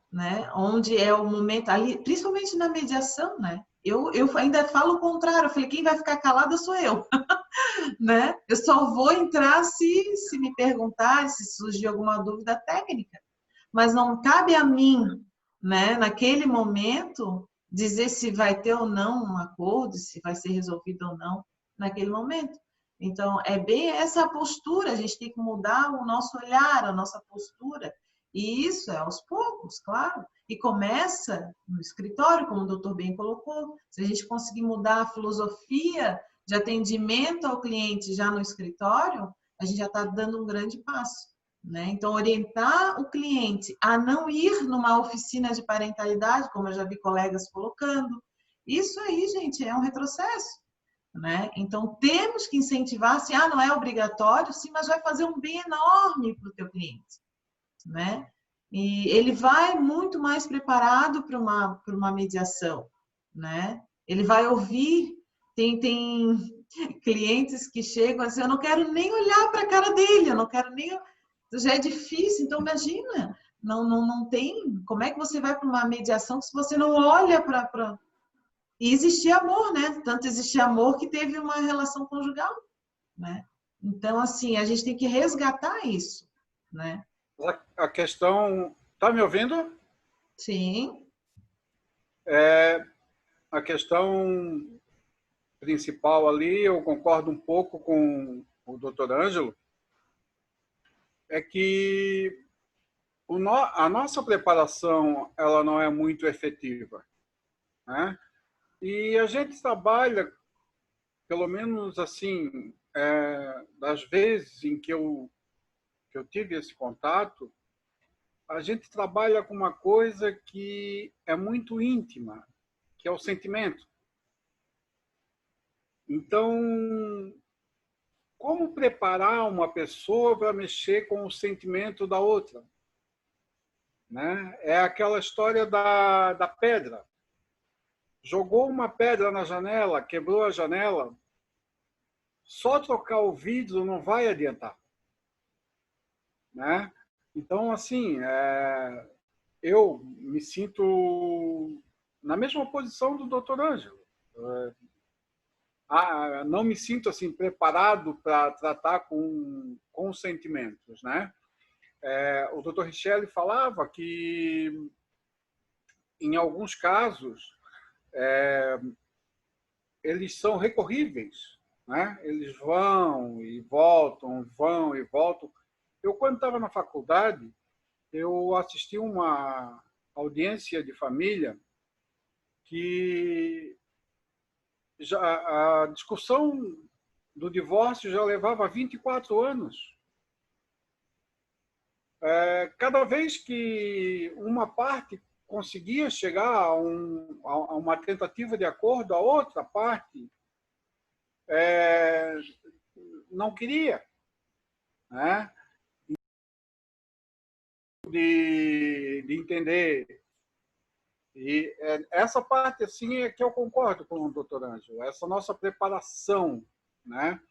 B: né? Onde é o momento, ali, principalmente na mediação, né? Eu ainda falo o contrário, eu falei, quem vai ficar calado sou eu, né? Eu só vou entrar se me perguntar, se surgir alguma dúvida técnica, mas não cabe a mim, né, naquele momento, dizer se vai ter ou não um acordo, se vai ser resolvido ou não naquele momento. Então, é bem essa postura, a gente tem que mudar o nosso olhar, a nossa postura, e isso é aos poucos, claro, e começa no escritório, como o doutor bem colocou. Se a gente conseguir mudar a filosofia de atendimento ao cliente já no escritório, a gente já está dando um grande passo, né? Então, orientar o cliente a não ir numa oficina de parentalidade, como eu já vi colegas colocando, isso aí, gente, é um retrocesso, né? Então, temos que incentivar, assim, não é obrigatório, sim, mas vai fazer um bem enorme para o teu cliente, né? E ele vai muito mais preparado para uma mediação, né? Ele vai ouvir, tem clientes que chegam assim, eu não quero nem olhar para a cara dele, eu não quero nem... Já é difícil, então imagina, não tem... Como é que você vai para uma mediação se você não olha para... E existia amor, né? Tanto existia amor que teve uma relação conjugal, né? Então, assim, a gente tem que resgatar isso, né?
E: A questão... Tá me ouvindo?
B: Sim.
E: A questão principal ali, eu concordo um pouco com o Dr. Ângelo, é que a nossa preparação ela não é muito efetiva, né? E a gente trabalha, pelo menos assim, das vezes em que eu tive esse contato, a gente trabalha com uma coisa que é muito íntima, que é o sentimento. Então, como preparar uma pessoa para mexer com o sentimento da outra? Né? É aquela história da pedra. Jogou uma pedra na janela, quebrou a janela, só trocar o vidro não vai adiantar. Né? Então, assim, eu me sinto na mesma posição do Dr. Ângelo. Não me sinto assim preparado para tratar com sentimentos, né? O Dr. Richelli falava que em alguns casos eles são recorríveis, né? Eles vão e voltam, vão e voltam. Eu, quando estava na faculdade, eu assisti uma audiência de família que a discussão do divórcio já levava 24 anos. Cada vez que uma parte conseguia chegar a uma tentativa de acordo, a outra parte não queria, né? De entender. E essa parte assim é que eu concordo com o Dr. Ângelo, essa nossa preparação, né?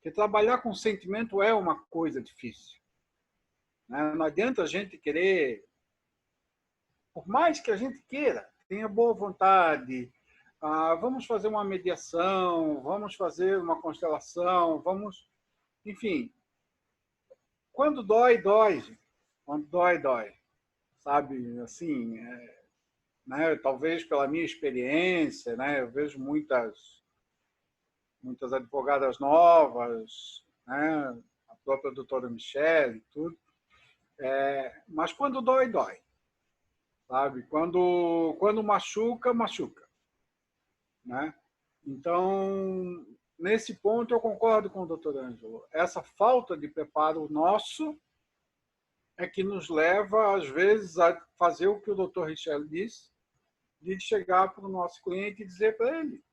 E: Que trabalhar com sentimento é uma coisa difícil, né? Não adianta a gente querer, por mais que a gente queira, tenha boa vontade, vamos fazer uma mediação, vamos fazer uma constelação, enfim, quando dói, dói, gente. Quando dói, dói, sabe? Assim, né? Talvez pela minha experiência, né? Eu vejo muitas advogadas novas, né? A própria doutora Michele e tudo. Mas quando dói, dói. Sabe? Quando machuca, machuca. Né? Então, nesse ponto, eu concordo com o Dr. Ângelo. Essa falta de preparo nosso é que nos leva, às vezes, a fazer o que o Dr. Richelli disse, de chegar para o nosso cliente e dizer para ele: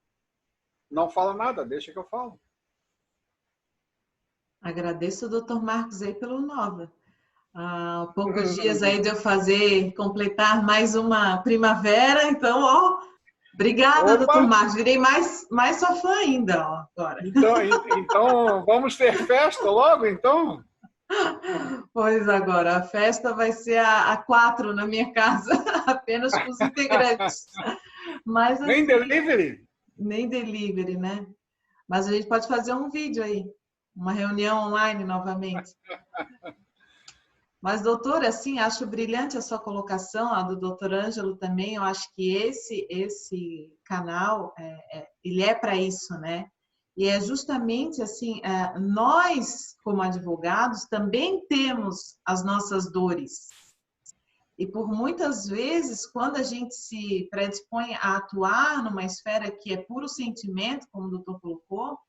E: não fala nada, deixa que eu falo.
B: Agradeço o Dr. Marcos aí pelo Nova. Há poucos dias aí de eu completar mais uma primavera, então, ó, obrigada,
E: Opa!
B: Dr. Marcos, virei mais sua fã ainda, ó, agora.
E: Então, vamos ter festa logo, então?
B: Pois agora, a festa vai ser a 4 na minha casa, apenas com os integrantes. Mas, assim,
E: Nem delivery?
B: Nem delivery, né? Mas a gente pode fazer um vídeo aí, uma reunião online novamente. Mas, doutora, assim, acho brilhante a sua colocação, a do Dr. Ângelo também. Eu acho que esse canal, ele é para isso, né? E é justamente assim, nós, como advogados, também temos as nossas dores. E por muitas vezes, quando a gente se predispõe a atuar numa esfera que é puro sentimento, como o doutor colocou,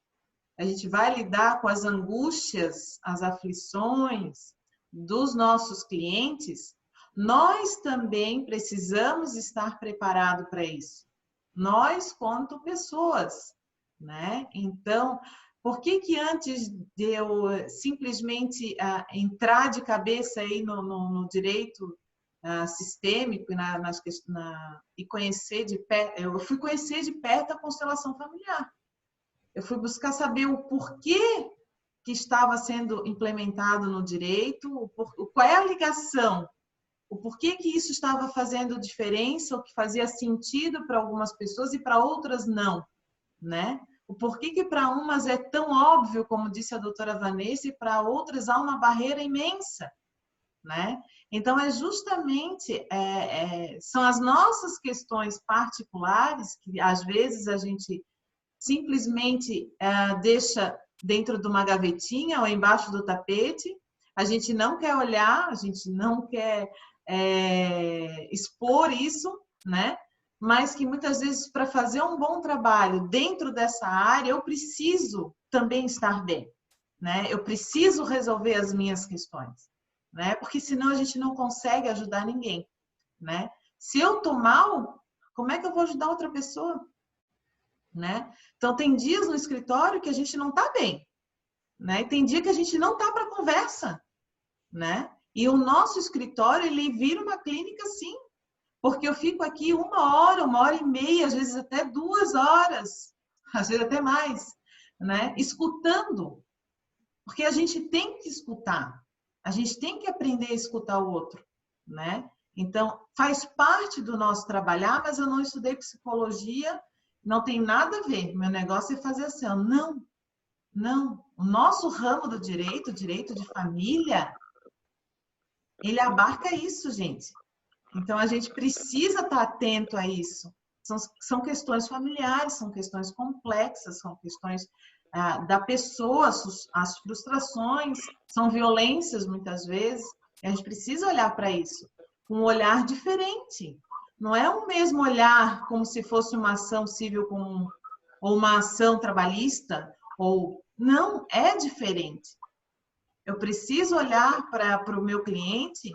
B: a gente vai lidar com as angústias, as aflições dos nossos clientes, nós também precisamos estar preparados para isso. Nós, quanto pessoas, né? Então, por que que antes de eu simplesmente entrar de cabeça aí no direito sistêmico e conhecer de perto, eu fui conhecer de perto a constelação familiar. Eu fui buscar saber o porquê que estava sendo implementado no direito, qual é a ligação, o porquê que isso estava fazendo diferença, o que fazia sentido para algumas pessoas e para outras não, né? O porquê que para umas é tão óbvio, como disse a doutora Vanessa, e para outras há uma barreira imensa, né? Então, é justamente, são as nossas questões particulares que, às vezes, a gente simplesmente deixa dentro de uma gavetinha ou embaixo do tapete, a gente não quer olhar, a gente não quer expor isso, né? Mas que muitas vezes, para fazer um bom trabalho dentro dessa área, eu preciso também estar bem, né? Eu preciso resolver as minhas questões, né? Porque senão a gente não consegue ajudar ninguém, né? Se eu tô mal, como é que eu vou ajudar outra pessoa, né? Então tem dias no escritório que a gente não tá bem, né? E tem dia que a gente não tá para conversa, né? E o nosso escritório, ele vira uma clínica, sim, porque eu fico aqui 1 hora, 1 hora e meia, às vezes até 2 horas, às vezes até mais, né? Escutando, porque a gente tem que escutar, a gente tem que aprender a escutar o outro, né? Então, faz parte do nosso trabalhar, mas eu não estudei psicologia, não tem nada a ver, meu negócio é fazer assim, não, não. O nosso ramo do direito, direito de família, ele abarca isso, gente. Então, a gente precisa estar atento a isso. São questões familiares, são questões complexas, são questões da pessoa, as frustrações, são violências, muitas vezes. A gente precisa olhar para isso com um olhar diferente. Não é o mesmo olhar como se fosse uma ação civil comum ou uma ação trabalhista, ou não, é diferente. Eu preciso olhar para o meu cliente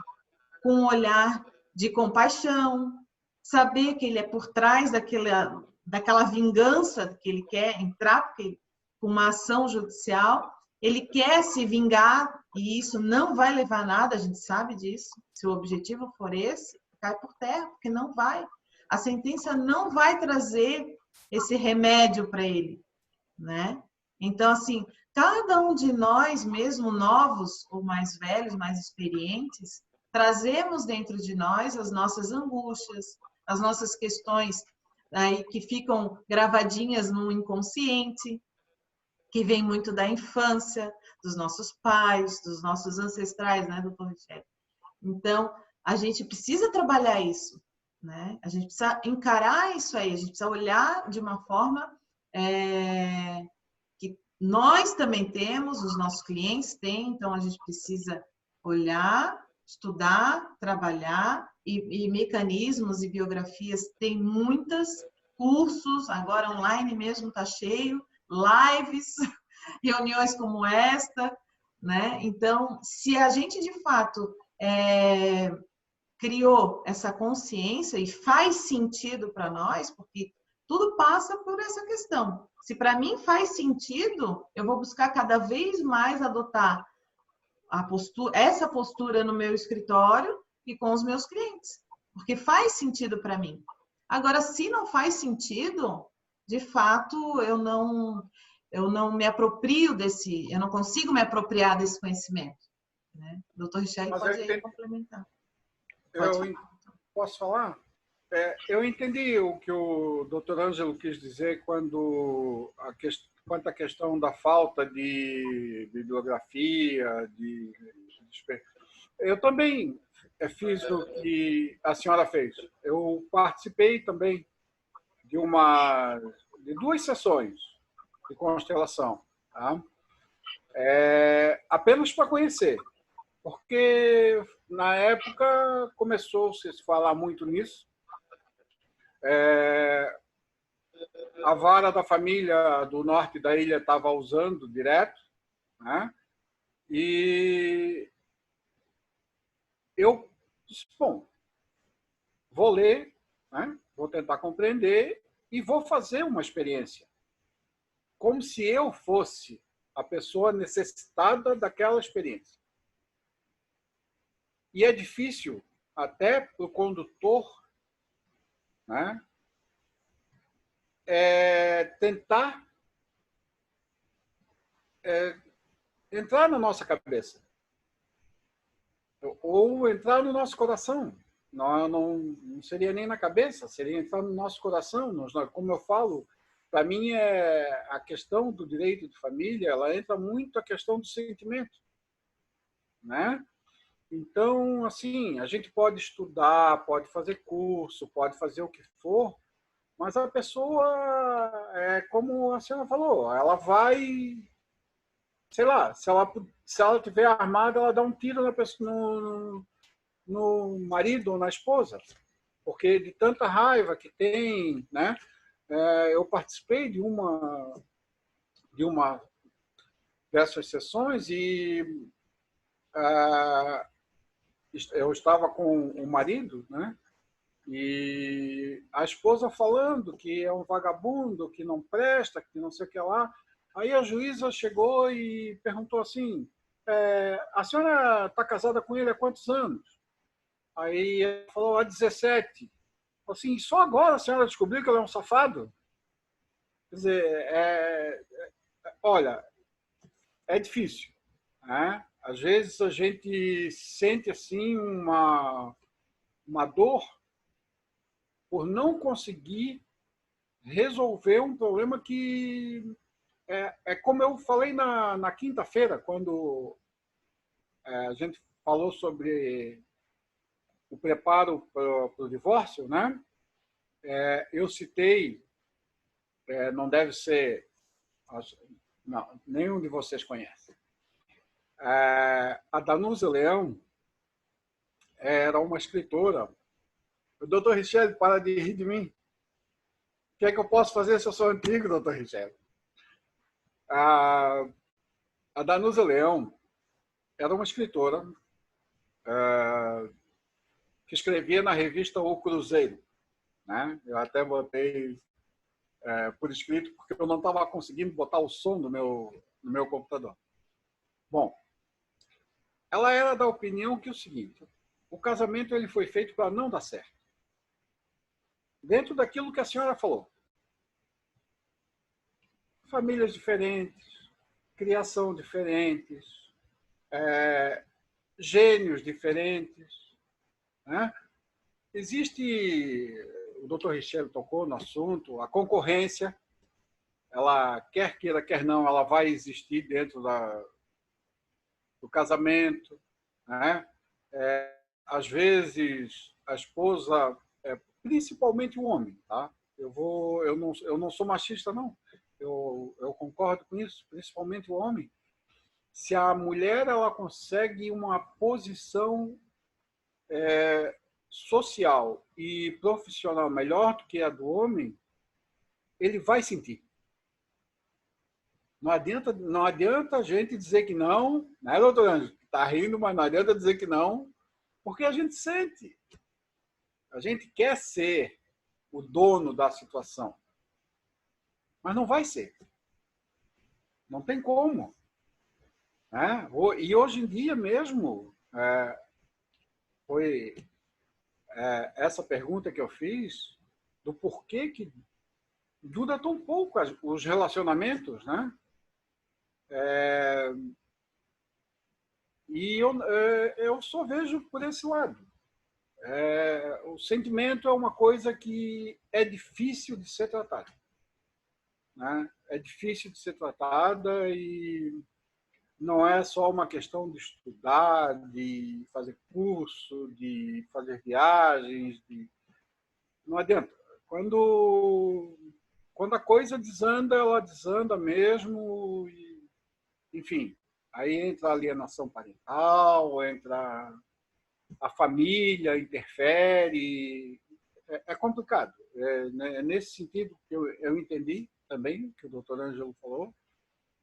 B: com um olhar de compaixão, saber que ele é por trás daquela vingança que ele quer entrar, porque com uma ação judicial, ele quer se vingar e isso não vai levar a nada, a gente sabe disso. Se o objetivo for esse, cai por terra, porque não vai. A sentença não vai trazer esse remédio para ele, né? Então, assim, cada um de nós, mesmo novos ou mais velhos, mais experientes, trazemos dentro de nós as nossas angústias, as nossas questões aí que ficam gravadinhas no inconsciente, que vem muito da infância, dos nossos pais, dos nossos ancestrais, né, doutor Richard? Então, a gente precisa trabalhar isso, né? A gente precisa encarar isso aí, a gente precisa olhar de uma forma que nós também temos, os nossos clientes têm, então a gente precisa olhar, estudar, trabalhar, e mecanismos e biografias tem muitas, cursos, agora online mesmo está cheio, lives, reuniões como esta, né? Então, se a gente de fato criou essa consciência e faz sentido para nós, porque tudo passa por essa questão. Se para mim faz sentido, eu vou buscar cada vez mais adotar essa postura no meu escritório e com os meus clientes, porque faz sentido para mim. Agora, se não faz sentido, de fato, eu não me aproprio eu não consigo me apropriar desse conhecimento, né? O doutor Richelle pode aí complementar.
E: Posso falar? Eu entendi o que o doutor Ângelo quis dizer quanto à questão da falta de bibliografia. Eu também fiz o que a senhora fez. Eu participei também de 2 sessões de constelação, tá? Apenas para conhecer, porque na época começou-se a se falar muito nisso. A vara da família do norte da ilha estava usando direto, né? E eu disse, bom, vou ler, né? Vou tentar compreender e vou fazer uma experiência. como se eu fosse a pessoa necessitada daquela experiência. E é difícil até para o condutor, né, tentar entrar na nossa cabeça ou entrar no nosso coração. Não seria nem na cabeça, seria entrar no nosso coração. Como eu falo, para mim a questão do direito de família, ela entra muito a questão do sentimento, né? Então, assim, a gente pode estudar, pode fazer curso, pode fazer o que for, mas a pessoa, como a senhora falou, ela vai, sei lá, se ela tiver armada, ela dá um tiro na pessoa, no marido ou na esposa, porque de tanta raiva que tem, né? Eu participei de uma dessas sessões e eu estava com o marido, né? E a esposa falando que é um vagabundo, que não presta, que não sei o que lá. Aí a juíza chegou e perguntou assim: a senhora está casada com ele há quantos anos? Aí ele falou: há 17. Falei assim: só agora a senhora descobriu que ele é um safado? Quer dizer, olha, é difícil, né? Às vezes a gente sente assim uma dor por não conseguir resolver um problema que como eu falei na quinta-feira, quando a gente falou sobre o preparo para o divórcio, né? Eu citei, não deve ser, não, nenhum de vocês conhece. A Danusa Leão era uma escritora. O doutor Richelle, para de rir de mim. O que é que eu posso fazer se eu sou antigo, doutor Richelle? A Danusa Leão era uma escritora que escrevia na revista O Cruzeiro, né? Eu até botei por escrito porque eu não estava conseguindo botar o som no meu computador. Bom, ela era da opinião que é o seguinte: o casamento ele foi feito para não dar certo. Dentro daquilo que a senhora falou. Famílias diferentes, criação diferentes, gênios diferentes, né? Existe, o doutor Richelle tocou no assunto, a concorrência, ela quer queira, quer não, ela vai existir dentro do casamento, né? Às vezes, a esposa, principalmente o homem, tá? Eu não sou machista, não. Eu concordo com isso, principalmente o homem. Se a mulher ela consegue uma posição social e profissional melhor do que a do homem, ele vai sentir. Não adianta a gente dizer que não, né, doutor Ângelo? Está rindo, mas não adianta dizer que não, porque a gente sente. A gente quer ser o dono da situação, mas não vai ser. Não tem como. Né? E hoje em dia mesmo, foi essa pergunta que eu fiz, do porquê que dura tão pouco os relacionamentos, né? E eu só vejo por esse lado. O sentimento é uma coisa que é difícil de ser tratada, né? É difícil de ser tratada e não é só uma questão de estudar, de fazer curso, de fazer viagens. Não adianta. Quando a coisa desanda, ela desanda mesmo. Enfim, aí entra a alienação parental, entra a família, interfere. É complicado. Nesse sentido que eu entendi também, que o doutor Ângelo falou,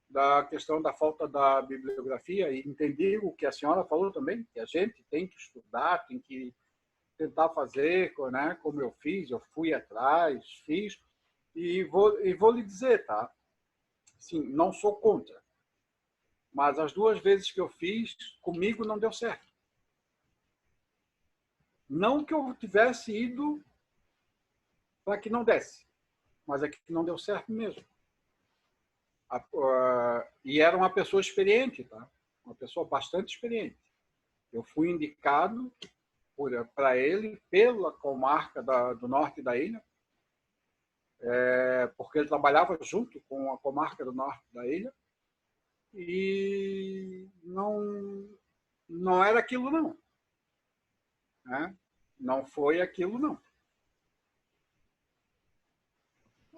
E: da questão da falta da bibliografia, e entendi o que a senhora falou também, que a gente tem que estudar, tem que tentar fazer, né, como eu fiz, eu fui atrás, fiz, e vou lhe dizer, tá? sim, não sou contra. Mas as 2 vezes que eu fiz, comigo não deu certo. Não que eu tivesse ido para que não desse, mas é que não deu certo mesmo. E era uma pessoa experiente, tá? Uma pessoa bastante experiente. Eu fui indicado para ele pela comarca do norte da ilha, porque ele trabalhava junto com a comarca do norte da ilha, e não era aquilo não, né? Não foi aquilo não.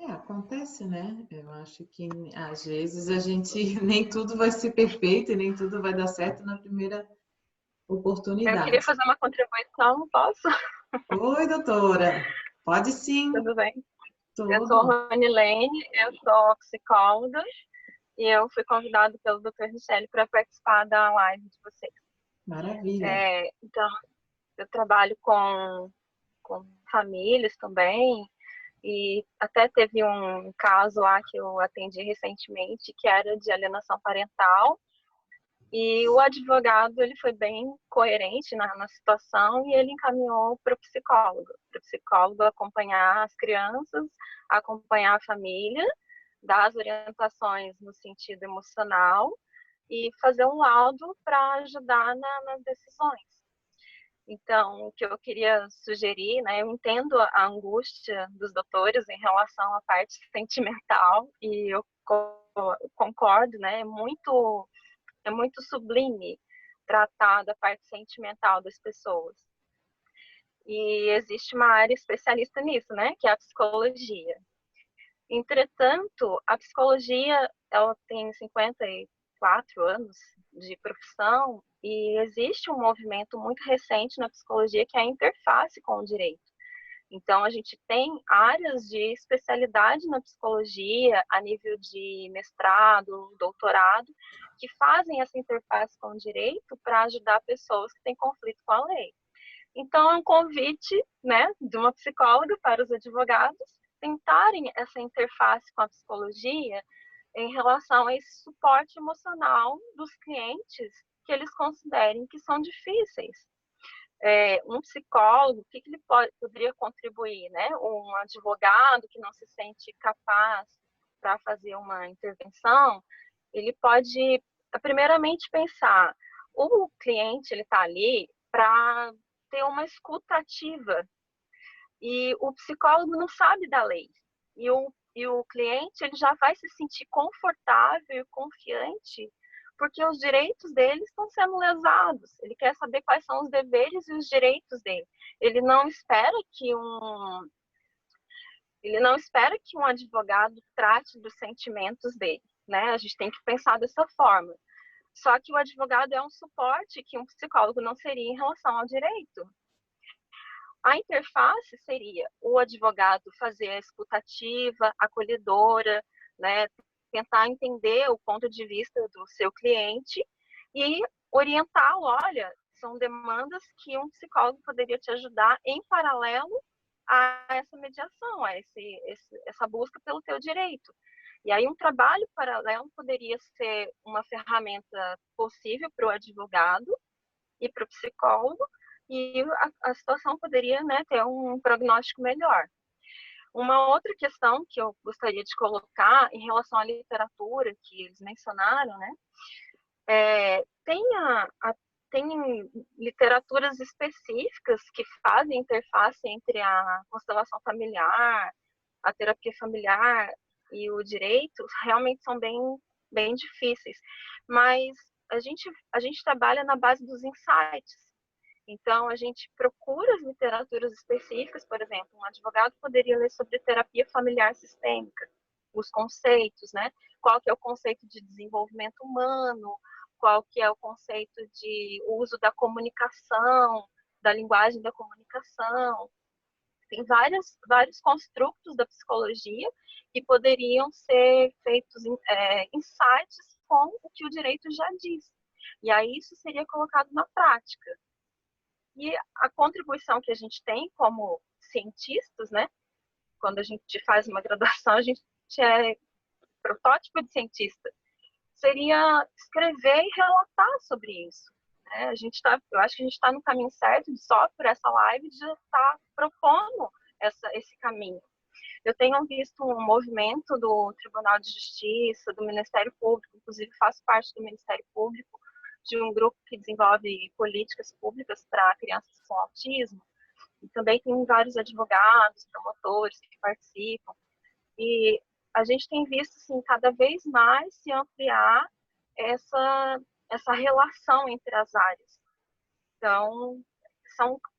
B: Acontece, né? Eu acho que às vezes a gente nem tudo vai ser perfeito e nem tudo vai dar certo na primeira
F: Eu
B: oportunidade.
F: queria fazer uma contribuição, posso?
B: Oi, doutora. Pode sim.
F: Tudo bem? Eu sou
B: Tudo.
F: Ronilene, eu sou psicóloga e eu fui convidada pelo Dr. Richelle para participar da live de vocês.
B: Maravilha.
F: Então, eu trabalho com famílias também, e até teve um caso lá que eu atendi recentemente, que era de alienação parental, e o advogado ele foi bem coerente na situação e ele encaminhou para o psicólogo acompanhar as crianças, acompanhar a família, dar as orientações no sentido emocional e fazer um laudo para ajudar nas decisões. Então, o que eu queria sugerir, né, eu entendo a angústia dos doutores em relação à parte sentimental e eu concordo, né, é muito sublime tratar da parte sentimental das pessoas. E existe uma área especialista nisso, né, que é a psicologia. Entretanto, a psicologia, ela tem 54 anos de profissão e existe um movimento muito recente na psicologia que é a interface com o direito. Então, a gente tem áreas de especialidade na psicologia, a nível de mestrado, doutorado, que fazem essa interface com o direito para ajudar pessoas que têm conflito com a lei. Então, é um convite, né, de uma psicóloga para os advogados tentarem essa interface com a psicologia em relação a esse suporte emocional dos clientes que eles considerem que são difíceis. Um psicólogo, o que ele poderia contribuir, né? Um advogado que não se sente capaz para fazer uma intervenção, ele pode, primeiramente, pensar, o cliente ele está ali para ter uma escuta ativa e o psicólogo não sabe da lei e o cliente ele já vai se sentir confortável e confiante porque os direitos dele estão sendo lesados. Ele quer saber quais são os deveres e os direitos dele. Ele não espera que um advogado trate dos sentimentos dele, né? A gente tem que pensar dessa forma. Só que o advogado é um suporte que um psicólogo não seria em relação ao direito. A interface seria o advogado fazer a escutativa, acolhedora, né? Tentar entender o ponto de vista do seu cliente e orientá-lo, olha, são demandas que um psicólogo poderia te ajudar em paralelo a essa mediação, a essa busca pelo teu direito. E aí um trabalho paralelo poderia ser uma ferramenta possível para o advogado e para o psicólogo, e a situação poderia, né, ter um prognóstico melhor. Uma outra questão que eu gostaria de colocar em relação à literatura que eles mencionaram, né, tem literaturas específicas que fazem interface entre a constelação familiar, a terapia familiar e o direito, realmente são bem difíceis. Mas a gente trabalha na base dos insights. Então, a gente procura as literaturas específicas, por exemplo, um advogado poderia ler sobre terapia familiar sistêmica, os conceitos, né? Qual que é o conceito de desenvolvimento humano, qual que é o conceito de uso da comunicação, da linguagem da comunicação. Tem vários construtos da psicologia que poderiam ser feitos insights com o que o direito já diz. E aí isso seria colocado na prática. E a contribuição que a gente tem como cientistas, né? Quando a gente faz uma graduação, a gente protótipo de cientista seria escrever e relatar sobre isso. Né? Eu acho que a gente está no caminho certo, só por essa live, de estar propondo esse caminho. Eu tenho visto um movimento do Tribunal de Justiça, do Ministério Público, inclusive faço parte do Ministério Público, de um grupo que desenvolve políticas públicas para crianças com autismo, e também tem vários advogados, promotores que participam, e a gente tem visto assim, cada vez mais se ampliar essa relação entre as áreas. Então,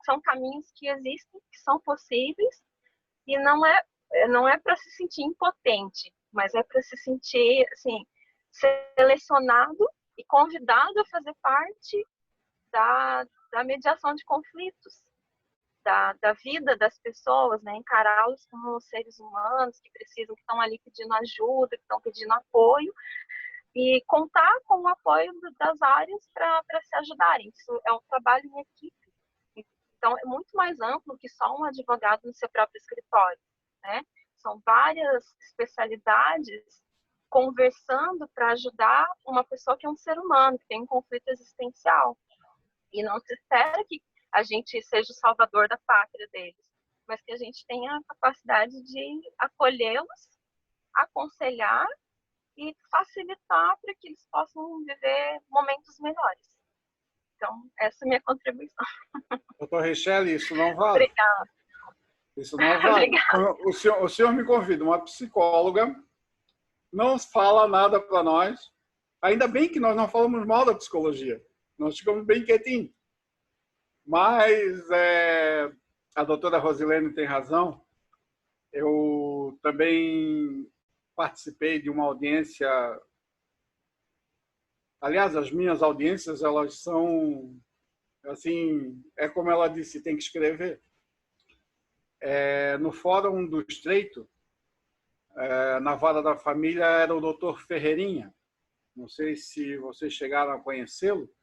F: são caminhos que existem, que são possíveis, e não é para se sentir impotente, mas é para se sentir assim, selecionado e convidado a fazer parte da mediação de conflitos, da vida das pessoas, né? Encará-los como seres humanos que precisam, que estão ali pedindo ajuda, que estão pedindo apoio, e contar com o apoio das áreas para se ajudarem. Isso é um trabalho em equipe. Então, é muito mais amplo que só um advogado no seu próprio escritório, né? São várias especialidades conversando para ajudar uma pessoa que é um ser humano, que tem um conflito existencial. E não se espera que a gente seja o salvador da pátria deles, mas que a gente tenha a capacidade de acolhê-los, aconselhar e facilitar para que eles possam viver momentos melhores. Então, essa é a minha contribuição.
E: Doutor Richelle, isso não vale.
F: Obrigada.
E: Isso não vale.
F: Obrigada.
E: O senhor me convida, uma psicóloga, não fala nada para nós. Ainda bem que nós não falamos mal da psicologia. Nós ficamos bem quietinhos. Mas a doutora Rosilene tem razão. Eu também participei de uma audiência. Aliás, as minhas audiências, elas são, assim, é como ela disse, tem que escrever. No Fórum do Estreito, na Vara da Família, era o doutor Ferreirinha. Não sei se vocês chegaram a conhecê-lo.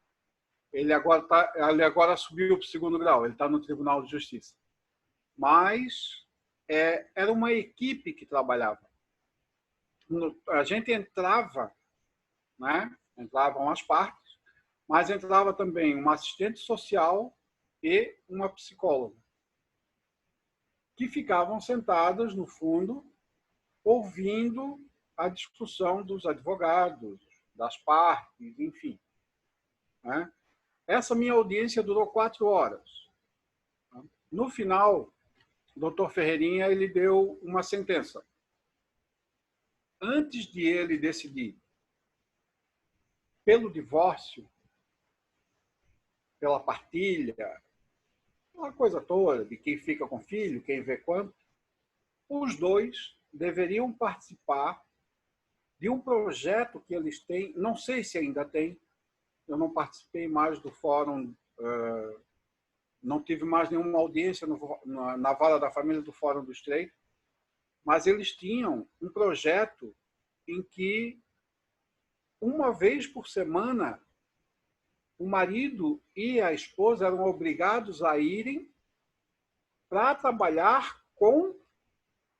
E: Ele agora subiu para o 2º grau, ele está no Tribunal de Justiça. Mas era uma equipe que trabalhava. A gente entrava, né? Entravam as partes, mas entrava também uma assistente social e uma psicóloga, que ficavam sentadas no fundo, ouvindo a discussão dos advogados, das partes, enfim. Né? Essa minha audiência durou 4 horas. No final, o doutor Ferreirinha ele deu uma sentença. Antes de ele decidir pelo divórcio, pela partilha, uma coisa toda, de quem fica com filho, quem vê quanto, os dois deveriam participar de um projeto que eles têm, não sei se ainda tem, eu não participei mais do fórum, não tive mais nenhuma audiência na Vara da Família do Fórum do Estreito, mas eles tinham um projeto em que, uma vez por semana, o marido e a esposa eram obrigados a irem para trabalhar com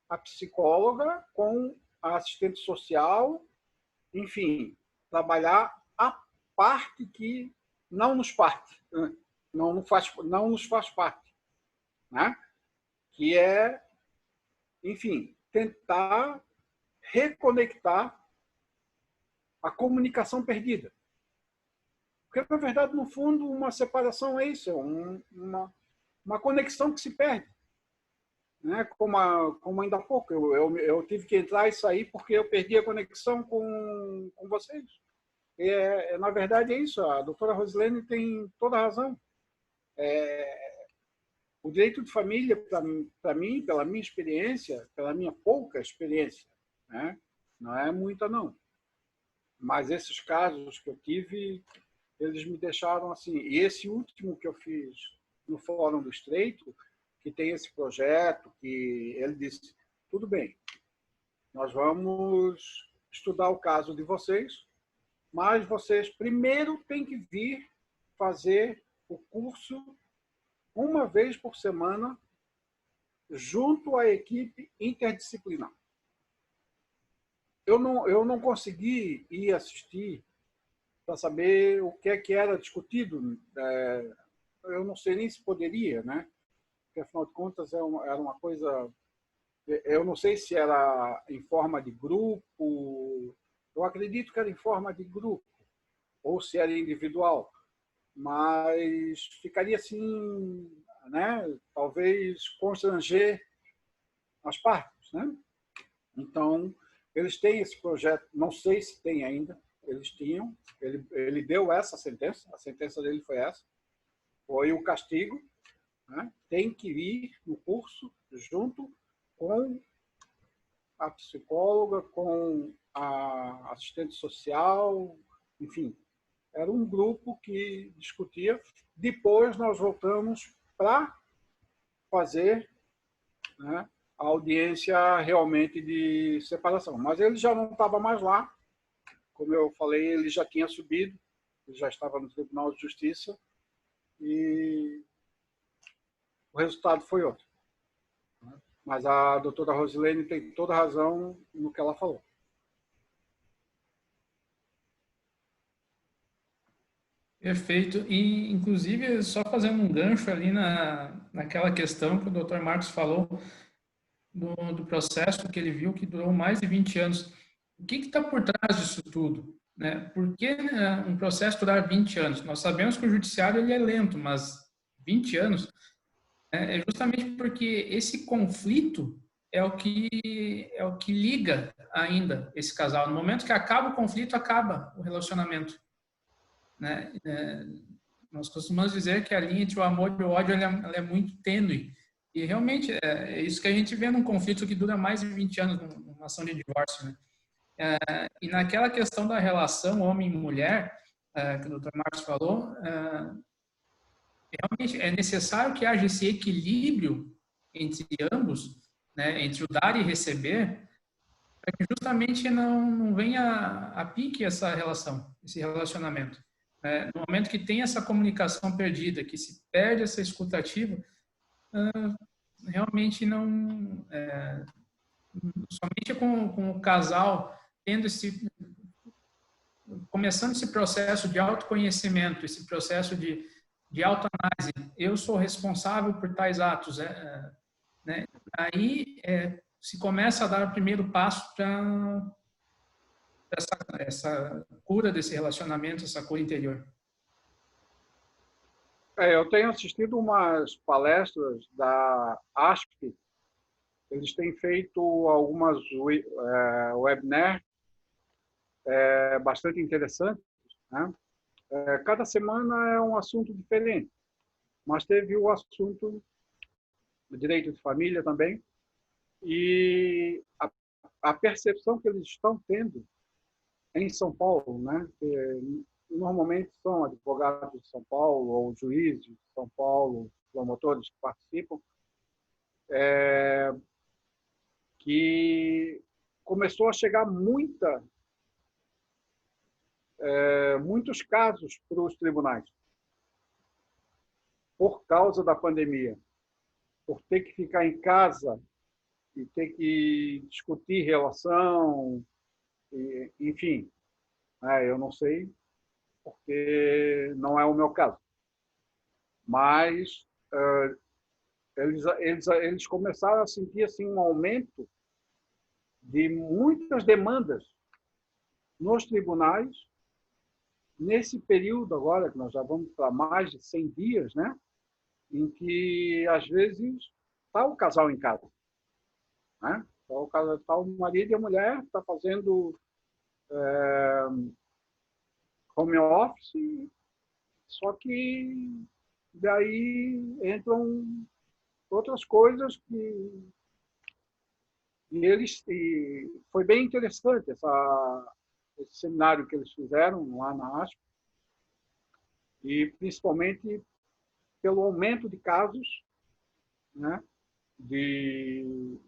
E: a psicóloga, com a assistente social, enfim, trabalhar a parte que não nos faz parte, né? Que é, enfim, tentar reconectar a comunicação perdida. Porque, na verdade, no fundo, uma separação é isso, uma conexão que se perde. Né? Como ainda há pouco, eu tive que entrar e sair porque eu perdi a conexão com vocês. Na verdade, é isso. A doutora Rosilene tem toda a razão. O direito de família, para mim, pela minha experiência, pela minha pouca experiência, né? Não é muita, não. Mas esses casos que eu tive, eles me deixaram assim. E esse último que eu fiz no Fórum do Estreito, que tem esse projeto, que ele disse, tudo bem, nós vamos estudar o caso de vocês, mas vocês primeiro têm que vir fazer o curso uma vez por semana junto à equipe interdisciplinar. eu não consegui ir assistir para saber o que é que era discutido. Eu não sei nem se poderia, né? Porque, afinal de contas, era uma coisa... Eu não sei se era em forma de grupo, eu acredito que era em forma de grupo, ou se era individual, mas ficaria assim, né? Talvez constranger as partes, né? Então, eles têm esse projeto, não sei se tem ainda, eles tinham, ele deu essa sentença, a sentença dele foi essa, foi o castigo, né? Tem que ir no curso junto com a psicóloga, com a assistente social, enfim, era um grupo que discutia. Depois nós voltamos para fazer, né, a audiência realmente de separação. Mas ele já não estava mais lá, como eu falei, ele já tinha subido, ele já estava no Tribunal de Justiça e o resultado foi outro. Mas a doutora Rosilene tem toda a razão no que ela falou.
C: Perfeito. E, inclusive, só fazendo um gancho ali naquela questão que o Dr. Marcos falou do processo que ele viu que durou mais de 20 anos. O que está por trás disso tudo? Né? Por que um processo durar 20 anos? Nós sabemos que o judiciário ele é lento, mas 20 anos é justamente porque esse conflito é o que liga ainda esse casal. No momento que acaba o conflito, acaba o relacionamento. Né? Nós costumamos dizer que a linha entre o amor e o ódio ela é muito tênue. E realmente é isso que a gente vê num conflito que dura mais de 20 anos, numa ação de divórcio. Né? E naquela questão da relação homem e mulher, que o Dr. Marcos falou, realmente é necessário que haja esse equilíbrio entre ambos, né, entre o dar e receber, para que justamente não venha a pique essa relação, esse relacionamento. No momento que tem essa comunicação perdida, que se perde essa escutativa, realmente não... somente com o casal tendo começando esse processo de autoconhecimento, esse processo de autoanálise, eu sou responsável por tais atos, né? Aí se começa a dar o primeiro passo para essa cura desse relacionamento, essa cura interior.
E: Eu tenho assistido umas palestras da ASP, eles têm feito algumas webinars bastante interessantes, né? Cada semana é um assunto diferente, mas teve o assunto do direito de família também, e a percepção que eles estão tendo em São Paulo, né? Normalmente são advogados de São Paulo ou juízes de São Paulo, promotores que participam, que começou a chegar muitos casos para os tribunais por causa da pandemia, por ter que ficar em casa e ter que discutir relação, enfim, eu não sei, porque não é o meu caso. Mas eles começaram a sentir assim, um aumento de muitas demandas nos tribunais, nesse período agora, que nós já vamos para mais de 100 dias, né? Em que, às vezes, está o casal em casa. Né? Está o marido e a mulher, está fazendo home office, só que daí entram outras coisas que... E foi bem interessante esse seminário que eles fizeram lá na ASP, e principalmente pelo aumento de casos, né, de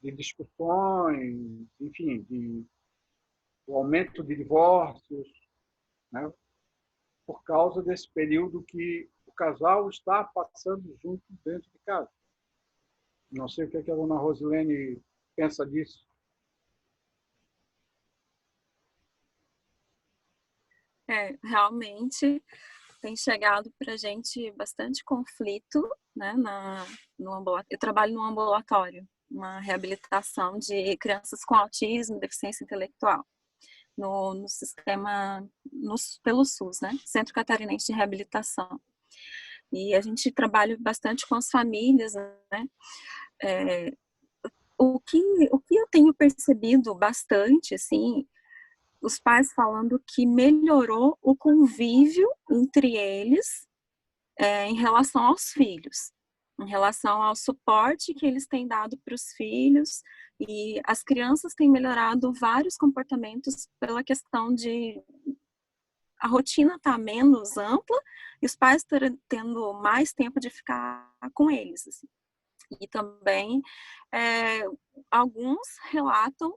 E: discussões, enfim, o aumento de divórcios, né, por causa desse período que o casal está passando junto dentro de casa. Não sei o que a dona Rosilene pensa disso.
G: Realmente tem chegado para a gente bastante conflito, né, no ambulatório. Eu trabalho no ambulatório, uma reabilitação de crianças com autismo e deficiência intelectual, no sistema, pelo SUS, né, Centro Catarinense de Reabilitação. E a gente trabalha bastante com as famílias, né. O que eu tenho percebido bastante, assim, os pais falando que melhorou o convívio entre eles em relação aos filhos, em relação ao suporte que eles têm dado para os filhos, e as crianças têm melhorado vários comportamentos pela questão de a rotina estar menos ampla e os pais tendo mais tempo de ficar com eles. Assim. E também alguns relatam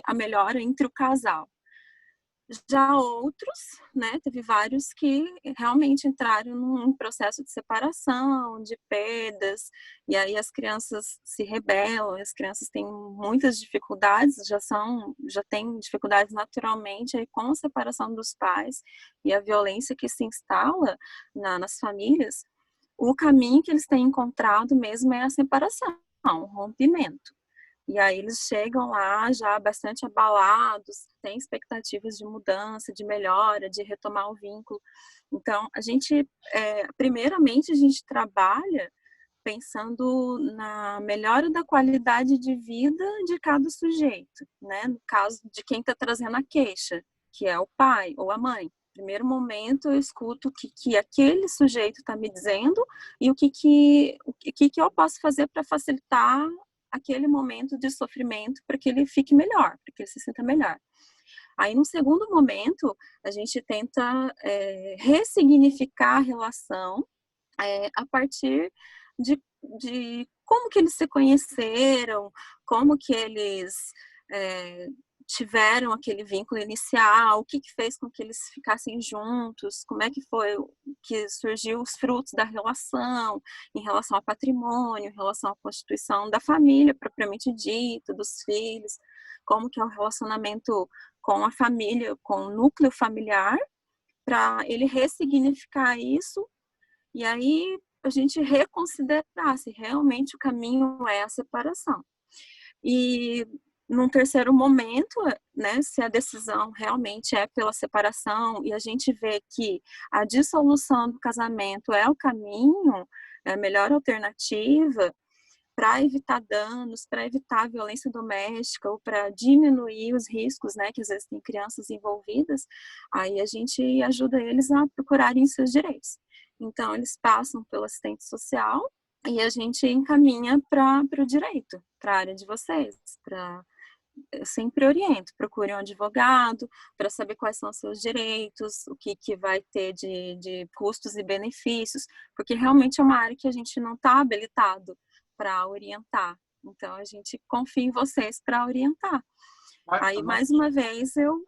G: a melhora entre o casal. Já outros, né, teve vários que realmente entraram num processo de separação, de perdas, e aí as crianças se rebelam, as crianças têm muitas dificuldades, já têm dificuldades naturalmente aí com a separação dos pais e a violência que se instala nas famílias. O caminho que eles têm encontrado mesmo é a separação, o rompimento. E aí eles chegam lá já bastante abalados, têm expectativas de mudança, de melhora, de retomar o vínculo. Então, primeiramente, a gente trabalha pensando na melhora da qualidade de vida de cada sujeito, né? No caso de quem está trazendo a queixa, que é o pai ou a mãe. No primeiro momento, eu escuto o que aquele sujeito está me dizendo e o que eu posso fazer para facilitar aquele momento de sofrimento para que ele fique melhor, para que ele se sinta melhor. Aí, no segundo momento, a gente tenta ressignificar a relação a partir de como que eles se conheceram, como que eles tiveram aquele vínculo inicial, o que fez com que eles ficassem juntos, como é que foi que surgiu os frutos da relação, em relação ao patrimônio, em relação à constituição da família propriamente dita, dos filhos, como que é o relacionamento com a família, com o núcleo familiar, para ele ressignificar isso, e aí a gente reconsiderar se realmente o caminho é a separação. E num terceiro momento, né, se a decisão realmente é pela separação e a gente vê que a dissolução do casamento é o caminho, é a melhor alternativa para evitar danos, para evitar violência doméstica ou para diminuir os riscos, né, que às vezes tem crianças envolvidas, aí a gente ajuda eles a procurarem seus direitos. Então, eles passam pelo assistente social e a gente encaminha para o direito, para a área de vocês, eu sempre oriento, procure um advogado para saber quais são os seus direitos, o que vai ter de custos e benefícios, porque realmente é uma área que a gente não está habilitado para orientar. Então, a gente confia em vocês para orientar. Aí, mais uma vez, eu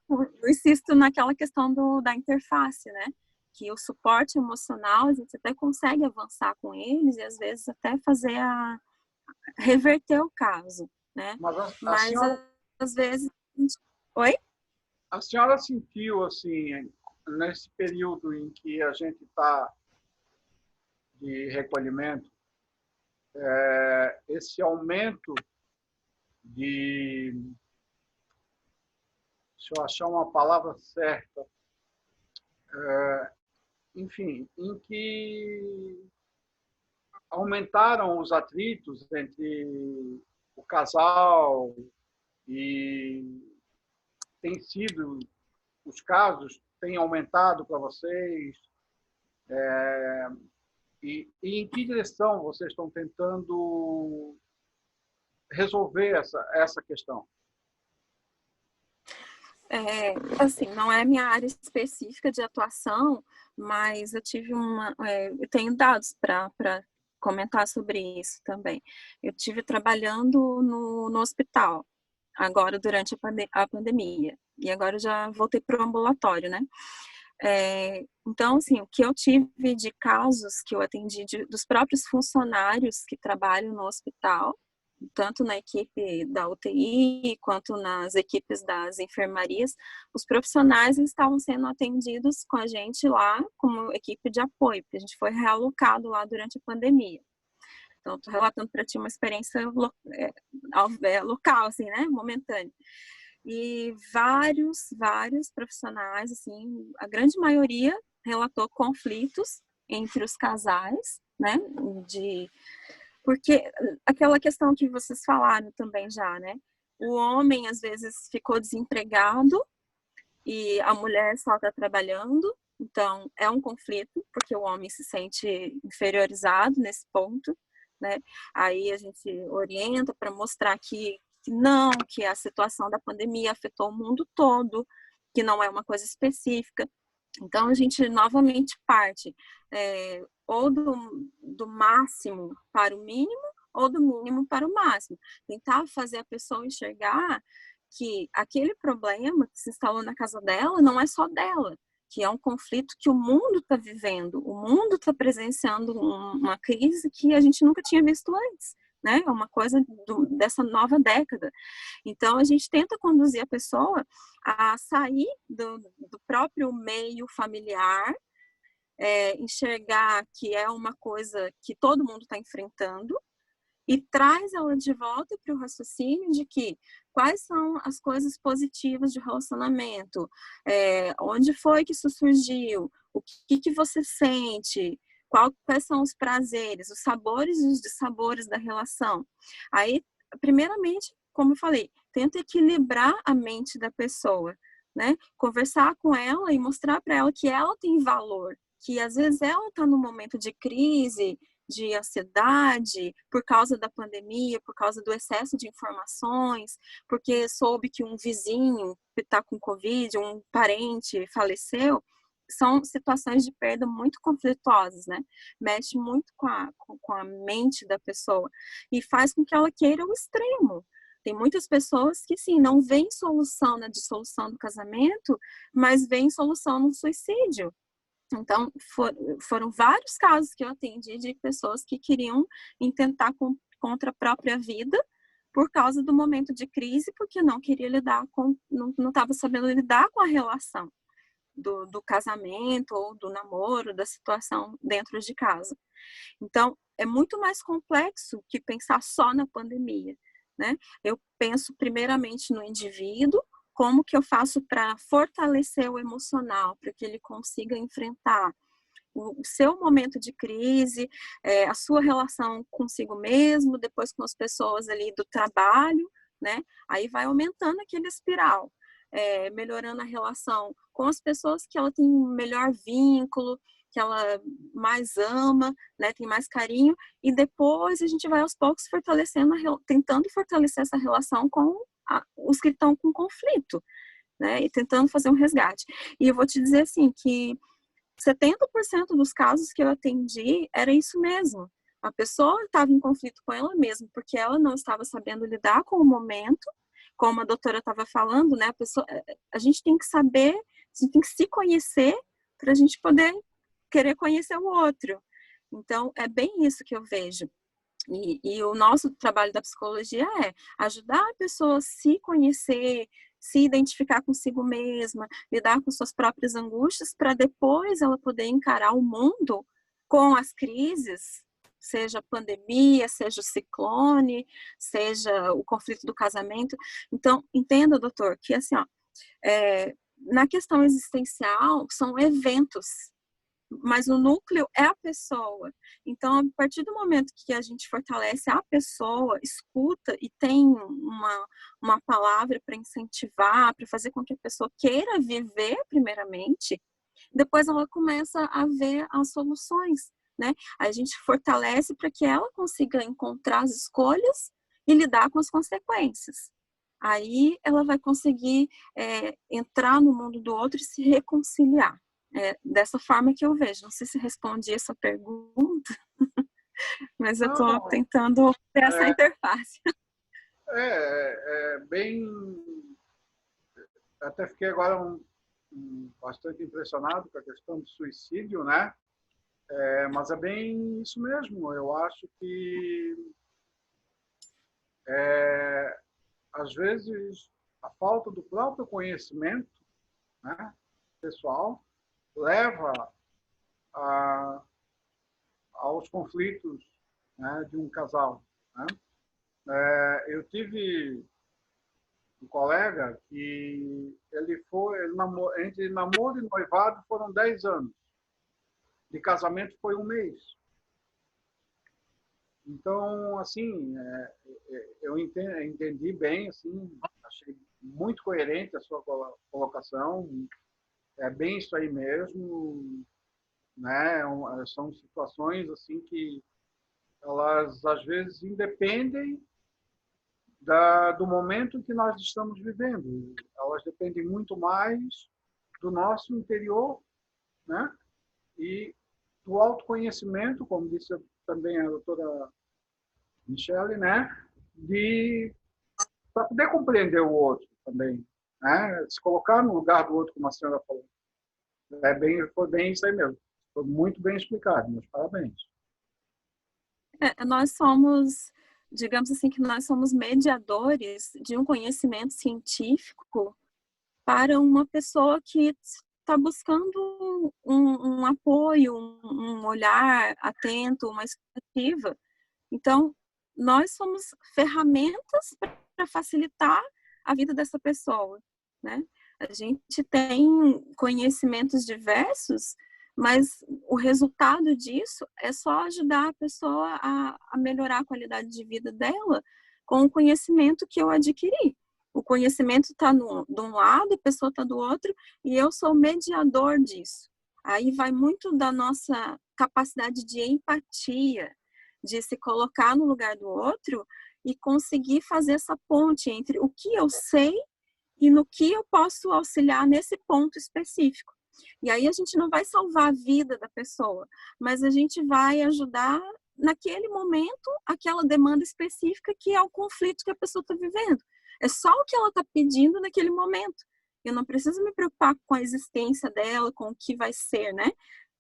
G: insisto naquela questão da interface, né? Que o suporte emocional, a gente até consegue avançar com eles e, às vezes, até reverter o caso, né? Mas às vezes... Oi?
E: A senhora sentiu, assim, nesse período em que a gente está de recolhimento, esse aumento de... Deixa eu achar uma palavra certa. Enfim, em que aumentaram os atritos entre o casal e tem sido, os casos têm aumentado para vocês? E em que direção vocês estão tentando resolver essa questão?
G: Assim, não é minha área específica de atuação, mas eu eu tenho dados para comentar sobre isso também. Eu tive trabalhando no hospital, agora durante a pandemia, e agora eu já voltei para o ambulatório, né? Então, assim, o que eu tive de casos que eu atendi dos próprios funcionários que trabalham no hospital, tanto na equipe da UTI quanto nas equipes das enfermarias, os profissionais estavam sendo atendidos com a gente lá como equipe de apoio, porque a gente foi realocado lá durante a pandemia. Então, estou relatando para ti uma experiência local, assim, né, momentânea. E vários profissionais, assim, a grande maioria relatou conflitos entre os casais, né, porque aquela questão que vocês falaram também já, né, o homem às vezes ficou desempregado e a mulher só está trabalhando, então é um conflito, porque o homem se sente inferiorizado nesse ponto, né, aí a gente orienta para mostrar que não, que a situação da pandemia afetou o mundo todo, que não é uma coisa específica. Então, a gente novamente parte ou do máximo para o mínimo, ou do mínimo para o máximo. Tentar fazer a pessoa enxergar que aquele problema que se instalou na casa dela não é só dela, que é um conflito que o mundo está vivendo, o mundo está presenciando uma crise que a gente nunca tinha visto antes. Né? É uma coisa dessa nova década. Então, a gente tenta conduzir a pessoa a sair do próprio meio familiar, enxergar que é uma coisa que todo mundo está enfrentando e traz ela de volta para o raciocínio de que quais são as coisas positivas de relacionamento, onde foi que isso surgiu, o que você sente, quais são os prazeres, os sabores e os dissabores da relação. Aí, primeiramente, como eu falei, tenta equilibrar a mente da pessoa, né? Conversar com ela e mostrar para ela que ela tem valor, que às vezes ela está num momento de crise, de ansiedade, por causa da pandemia, por causa do excesso de informações, porque soube que um vizinho está com Covid, um parente faleceu. São situações de perda muito conflituosas, né? Mexe muito com a mente da pessoa e faz com que ela queira o extremo. Tem muitas pessoas que, sim, não veem solução na dissolução do casamento, mas veem solução no suicídio. Então, foram vários casos que eu atendi de pessoas que queriam intentar contra a própria vida por causa do momento de crise, porque não queria lidar não estava sabendo lidar com a relação do casamento ou do namoro, da situação dentro de casa. Então, é muito mais complexo que pensar só na pandemia, né? Eu penso primeiramente no indivíduo, como que eu faço para fortalecer o emocional, para que ele consiga enfrentar o seu momento de crise, a sua relação consigo mesmo, depois com as pessoas ali do trabalho, né? Aí vai aumentando aquele espiral, melhorando a relação com as pessoas que ela tem um melhor vínculo, que ela mais ama, né, tem mais carinho, e depois a gente vai aos poucos tentando fortalecer essa relação com os que estão com conflito, né, e tentando fazer um resgate. E eu vou te dizer assim, que 70% dos casos que eu atendi era isso mesmo. A pessoa estava em conflito com ela mesma, porque ela não estava sabendo lidar com o momento, como a doutora estava falando, né, a gente tem que saber, a gente tem que se conhecer para a gente poder querer conhecer o outro. Então, é bem isso que eu vejo. E o nosso trabalho da psicologia é ajudar a pessoa a se conhecer, se identificar consigo mesma, lidar com suas próprias angústias, para depois ela poder encarar o mundo com as crises, seja a pandemia, seja o ciclone, seja o conflito do casamento. Então, entenda, doutor, que assim, ó, na questão existencial, são eventos, mas o núcleo é a pessoa. Então, a partir do momento que a gente fortalece a pessoa, escuta e tem uma palavra para incentivar, para fazer com que a pessoa queira viver primeiramente, depois ela começa a ver as soluções, né? A gente fortalece para que ela consiga encontrar as escolhas e lidar com as consequências. Aí ela vai conseguir entrar no mundo do outro e se reconciliar. Dessa forma que eu vejo. Não sei se respondi essa pergunta, mas eu estou tentando ter essa interface.
E: Bem... Até fiquei agora bastante impressionado com a questão do suicídio, né? Mas é bem isso mesmo. Eu acho que às vezes, a falta do próprio conhecimento, né, pessoal leva aos conflitos, né, de um casal. Né? Eu tive um colega que entre namoro e noivado foram 10 anos. De casamento foi 1 mês. Então, assim, eu entendi bem, assim, achei muito coerente a sua colocação. É bem isso aí mesmo, né? São situações assim que elas às vezes independem do momento que nós estamos vivendo. Elas dependem muito mais do nosso interior, né? E do autoconhecimento, como disse também a doutora Michele, né? Para poder compreender o outro também, né? Se colocar no lugar do outro, como a senhora falou. Foi bem isso aí mesmo. Foi muito bem explicado, meus parabéns.
G: Nós somos, digamos assim, que nós somos mediadores de um conhecimento científico para uma pessoa que está buscando um apoio, um olhar atento, uma escutativa. Então, nós somos ferramentas para facilitar a vida dessa pessoa, né? A gente tem conhecimentos diversos, mas o resultado disso é só ajudar a pessoa a melhorar a qualidade de vida dela com o conhecimento que eu adquiri. O conhecimento está de um lado, a pessoa está do outro, e eu sou mediador disso. Aí vai muito da nossa capacidade de empatia, de se colocar no lugar do outro e conseguir fazer essa ponte entre o que eu sei e no que eu posso auxiliar nesse ponto específico. E aí a gente não vai salvar a vida da pessoa, mas a gente vai ajudar naquele momento, aquela demanda específica que é o conflito que a pessoa está vivendo. É só o que ela está pedindo naquele momento. Eu não preciso me preocupar com a existência dela, com o que vai ser, né?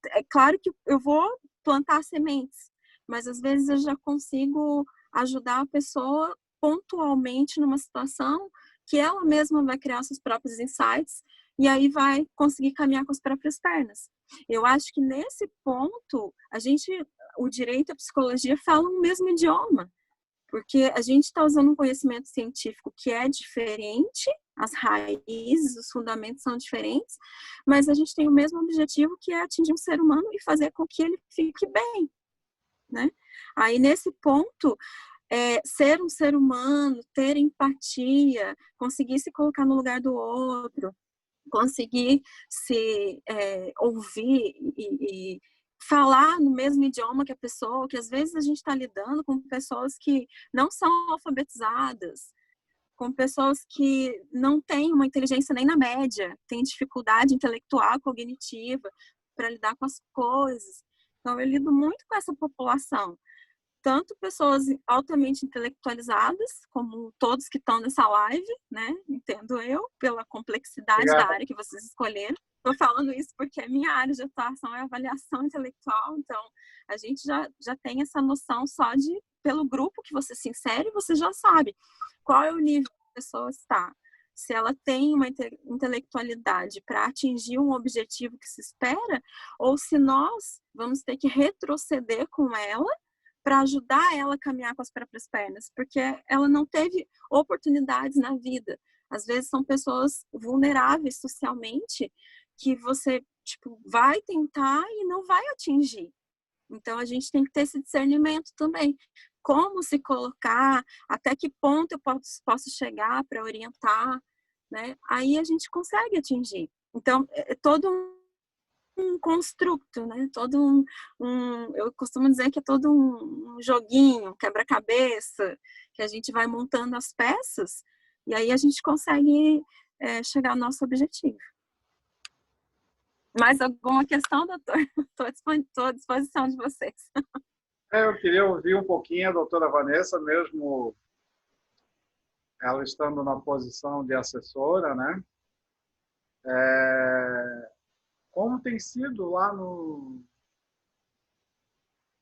G: É claro que eu vou plantar sementes, mas às vezes eu já consigo ajudar a pessoa pontualmente numa situação que ela mesma vai criar seus próprios insights e aí vai conseguir caminhar com as próprias pernas. Eu acho que nesse ponto, o direito e a psicologia falam o mesmo idioma, porque a gente está usando um conhecimento científico que é diferente, as raízes, os fundamentos são diferentes, mas a gente tem o mesmo objetivo, que é atingir um ser humano e fazer com que ele fique bem, né? Aí, nesse ponto, ser um ser humano, ter empatia, conseguir se colocar no lugar do outro, conseguir se ouvir e falar no mesmo idioma que a pessoa, que às vezes a gente está lidando com pessoas que não são alfabetizadas, com pessoas que não têm uma inteligência nem na média, têm dificuldade intelectual, cognitiva para lidar com as coisas. Então, eu lido muito com essa população. Tanto pessoas altamente intelectualizadas, como todos que estão nessa live, né? Entendo eu, pela complexidade da área que vocês escolheram. Estou falando isso porque a minha área de atuação é avaliação intelectual, então a gente já tem essa noção só pelo grupo que você se insere, você já sabe qual é o nível que a pessoa está. Se ela tem uma intelectualidade para atingir um objetivo que se espera, ou se nós vamos ter que retroceder com ela para ajudar ela a caminhar com as próprias pernas, porque ela não teve oportunidades na vida. Às vezes são pessoas vulneráveis socialmente que você vai tentar e não vai atingir. Então a gente tem que ter esse discernimento também. Como se colocar, até que ponto eu posso chegar para orientar, né? Aí a gente consegue atingir. Então é todo um construto, né? Todo eu costumo dizer que é todo um joguinho, quebra-cabeça, que a gente vai montando as peças e aí a gente consegue chegar ao nosso objetivo. Mais alguma questão, doutor? Estou à disposição de vocês.
E: Eu queria ouvir um pouquinho a doutora Vanessa, mesmo ela estando na posição de assessora, né? Como tem sido lá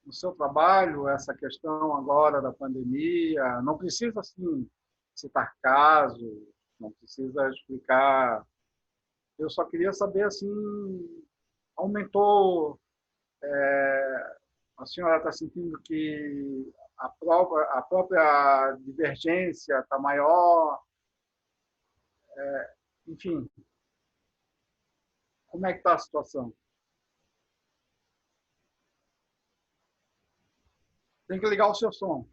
E: no seu trabalho essa questão agora da pandemia? Não precisa, assim, citar casos, não precisa explicar. Eu só queria saber, assim, aumentou... a senhora está sentindo que a própria divergência está maior? Enfim, como é que está a situação? Tem que ligar o seu som.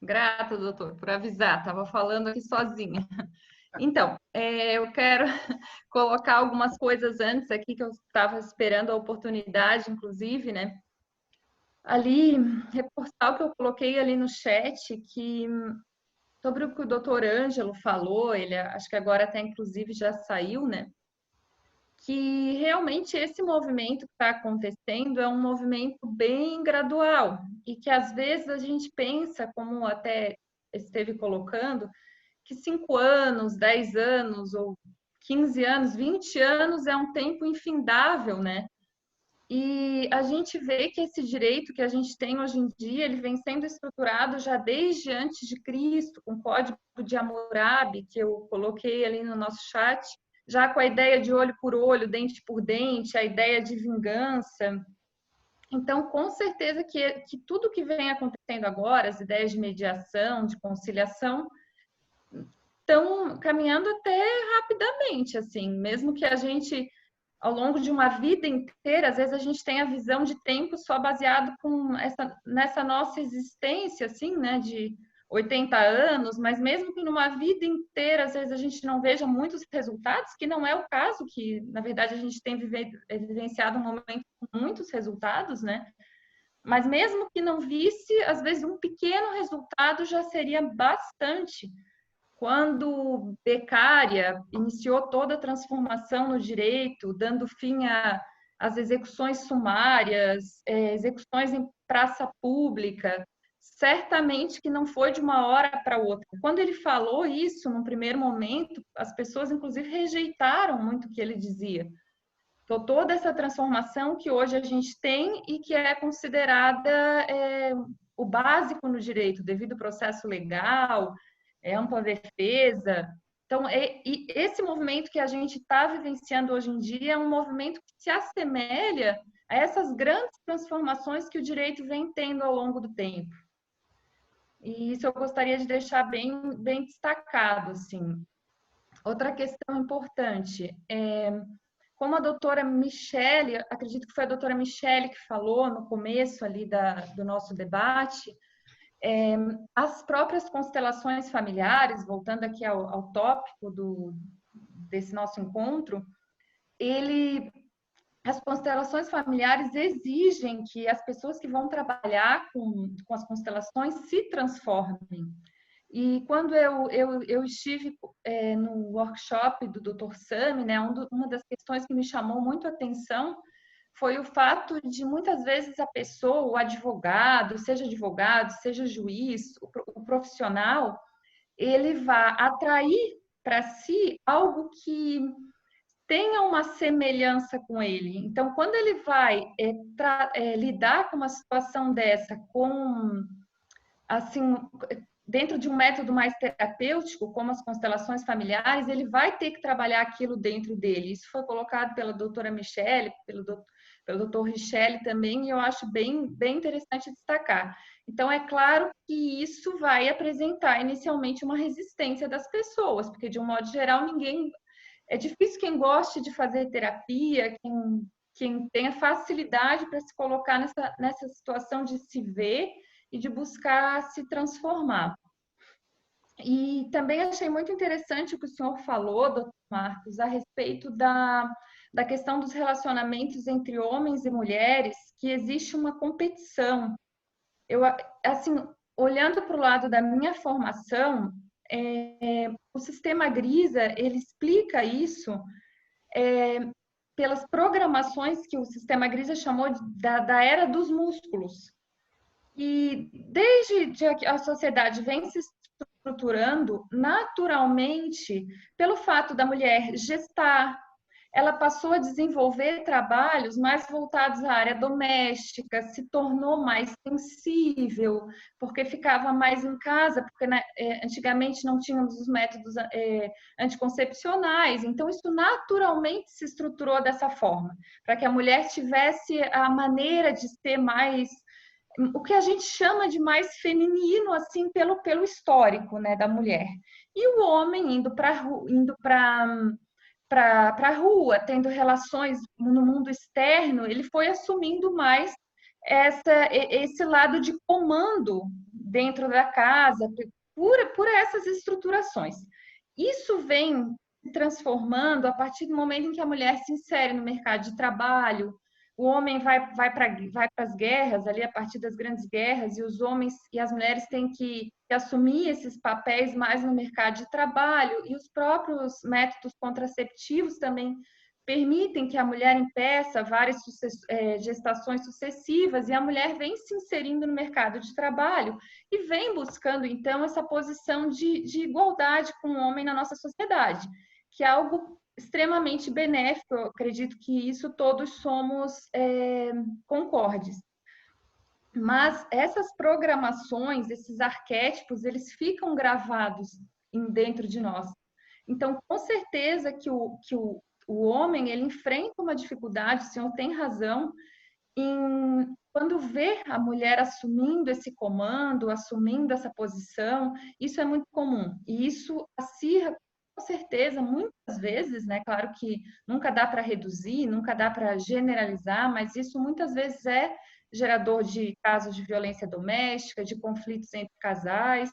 D: Grata, doutor, por avisar. Estava falando aqui sozinha. Então, eu quero colocar algumas coisas antes aqui que eu estava esperando a oportunidade, inclusive, né? Ali, reforçar o que eu coloquei ali no chat, que sobre o que o doutor Ângelo falou, ele acho que agora até inclusive já saiu, né? Que realmente esse movimento que está acontecendo é um movimento bem gradual e que às vezes a gente pensa, como até esteve colocando, que 5 anos, 10 anos ou 15 anos, 20 anos é um tempo infindável, né? E a gente vê que esse direito que a gente tem hoje em dia, ele vem sendo estruturado já desde antes de Cristo, com o Código de Hammurabi, que eu coloquei ali no nosso chat, já com a ideia de olho por olho, dente por dente, a ideia de vingança. Então, com certeza que tudo que vem acontecendo agora, as ideias de mediação, de conciliação, estão caminhando até rapidamente, assim, mesmo que a gente, ao longo de uma vida inteira, às vezes a gente tem a visão de tempo só baseado nessa nossa existência, assim, né, de 80 anos, mas mesmo que numa vida inteira, às vezes a gente não veja muitos resultados, que não é o caso, que na verdade a gente tem vivenciado um momento com muitos resultados, né? Mas mesmo que não visse, às vezes um pequeno resultado já seria bastante. Quando Beccaria iniciou toda a transformação no direito, dando fim às execuções sumárias, execuções em praça pública, certamente que não foi de uma hora para outra. Quando ele falou isso, num primeiro momento, as pessoas, inclusive, rejeitaram muito o que ele dizia. Então, toda essa transformação que hoje a gente tem e que é considerada o básico no direito, devido ao processo legal, ampla defesa. Então, e esse movimento que a gente está vivenciando hoje em dia é um movimento que se assemelha a essas grandes transformações que o direito vem tendo ao longo do tempo. E isso eu gostaria de deixar bem, bem destacado, assim. Outra questão importante, como a doutora Michele, acredito que foi a doutora Michele que falou no começo ali do nosso debate, as próprias constelações familiares, voltando aqui ao tópico desse nosso encontro, as constelações familiares exigem que as pessoas que vão trabalhar com as constelações se transformem. E quando eu estive no workshop do Dr. Sami, né, uma das questões que me chamou muito a atenção foi o fato de, muitas vezes, a pessoa, o advogado, seja juiz, o profissional, ele vai atrair para si algo que tenha uma semelhança com ele. Então, quando ele vai lidar com uma situação dessa, assim, dentro de um método mais terapêutico, como as constelações familiares, ele vai ter que trabalhar aquilo dentro dele. Isso foi colocado pela doutora Michele, pelo doutor Richelle também, e eu acho bem, bem interessante destacar. Então, é claro que isso vai apresentar inicialmente uma resistência das pessoas, porque, de um modo geral, é difícil quem goste de fazer terapia, quem tenha facilidade para se colocar nessa situação de se ver e de buscar se transformar. E também achei muito interessante o que o senhor falou, doutor Marcos, a respeito da questão dos relacionamentos entre homens e mulheres, que existe uma competição. Eu, assim, olhando para o lado da minha formação, o sistema Grisa, ele explica isso pelas programações que o sistema Grisa chamou da era dos músculos. E desde que a sociedade vem se estruturando naturalmente pelo fato da mulher gestar. Ela passou a desenvolver trabalhos mais voltados à área doméstica, se tornou mais sensível, porque ficava mais em casa, porque antigamente não tínhamos os métodos anticoncepcionais, então isso naturalmente se estruturou dessa forma, para que a mulher tivesse a maneira de ser mais, o que a gente chama de mais feminino, assim, pelo histórico, né, da mulher. E o homem indo para a rua, tendo relações no mundo externo, ele foi assumindo mais esse lado de comando dentro da casa, por essas estruturações. Isso vem se transformando a partir do momento em que a mulher se insere no mercado de trabalho, o homem vai para as guerras, ali a partir das grandes guerras, e os homens e as mulheres têm que assumir esses papéis mais no mercado de trabalho, e os próprios métodos contraceptivos também permitem que a mulher impeça várias gestações sucessivas, e a mulher vem se inserindo no mercado de trabalho e vem buscando, então, essa posição de igualdade com o homem na nossa sociedade, que é algo extremamente benéfico. Eu acredito que isso todos somos concordes. Mas essas programações, esses arquétipos, eles ficam gravados dentro de nós. Então, com certeza que o homem, ele enfrenta uma dificuldade, o senhor tem razão, quando vê a mulher assumindo esse comando, assumindo essa posição, isso é muito comum. E isso acirra, com certeza, muitas vezes, né? Claro que nunca dá para reduzir, nunca dá para generalizar, mas isso muitas vezes é gerador de casos de violência doméstica, de conflitos entre casais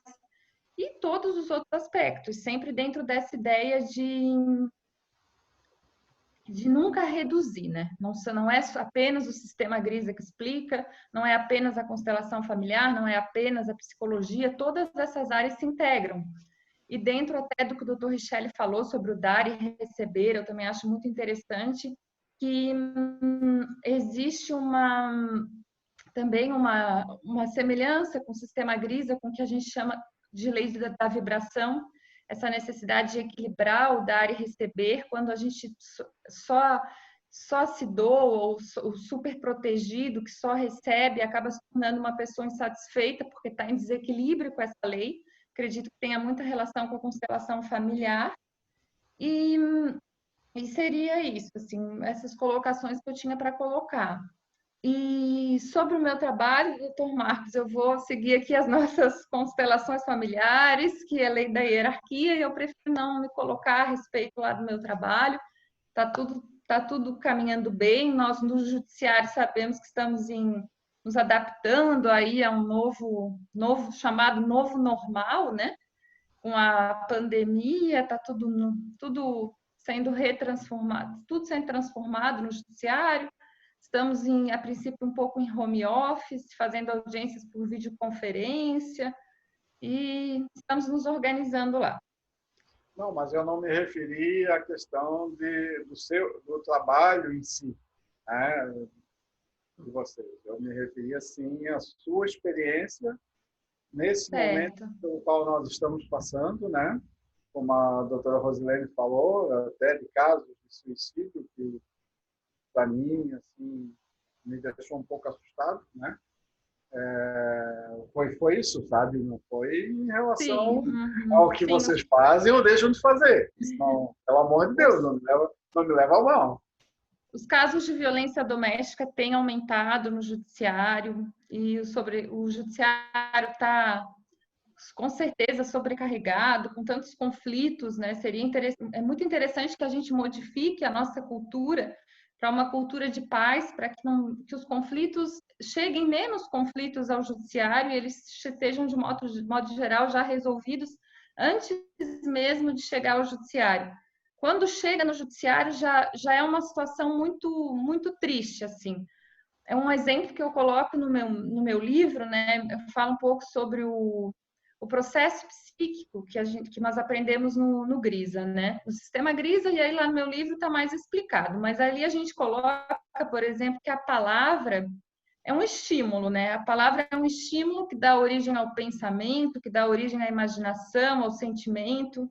D: e todos os outros aspectos, sempre dentro dessa ideia de nunca reduzir, né? Não é apenas o sistema Grisa que explica, não é apenas a constelação familiar, não é apenas a psicologia, todas essas áreas se integram. E dentro até do que o Dr. Richelle falou sobre o dar e receber, eu também acho muito interessante que existe também uma semelhança com o sistema Grisa, com o que a gente chama de lei da vibração, essa necessidade de equilibrar o dar e receber, quando a gente só se doa, ou o super protegido que só recebe, acaba se tornando uma pessoa insatisfeita, porque está em desequilíbrio com essa lei. Acredito que tenha muita relação com a constelação familiar. E seria isso, assim, essas colocações que eu tinha para colocar. E sobre o meu trabalho, doutor Marcos, eu vou seguir aqui as nossas constelações familiares, que é a lei da hierarquia, e eu prefiro não me colocar a respeito lá do meu trabalho. Tá tudo caminhando bem. Nós, no judiciário, sabemos que estamos nos adaptando aí a um novo chamado novo normal, né? Com a pandemia, está tudo sendo retransformado, tudo sendo transformado no judiciário. Estamos, a princípio, um pouco em home office, fazendo audiências por videoconferência, e estamos nos organizando lá.
E: Não, mas eu não me referi à questão do trabalho em si, né, de vocês. Eu me referi, assim, à sua experiência nesse momento pelo qual nós estamos passando, né? Como a doutora Rosilene falou, até de casos de suicídio, que para mim, assim, me deixou um pouco assustado, né? Foi isso, sabe? Não foi em relação ao que vocês fazem ou deixam de fazer. Senão, pelo amor de Deus, não me leva a mal.
D: Os casos de violência doméstica têm aumentado no judiciário, e o judiciário está, com certeza, sobrecarregado, com tantos conflitos, né? É muito interessante que a gente modifique a nossa cultura para uma cultura de paz, para que os conflitos cheguem menos conflitos ao judiciário e eles estejam, de modo geral, já resolvidos antes mesmo de chegar ao judiciário. Quando chega no judiciário, já é uma situação muito, muito triste, assim. É um exemplo que eu coloco no meu livro, né? Eu falo um pouco sobre o processo psíquico que nós aprendemos no Grisa, né? No sistema Grisa, e aí lá no meu livro está mais explicado, mas ali a gente coloca, por exemplo, que a palavra é um estímulo, né? A palavra é um estímulo que dá origem ao pensamento, que dá origem à imaginação, ao sentimento.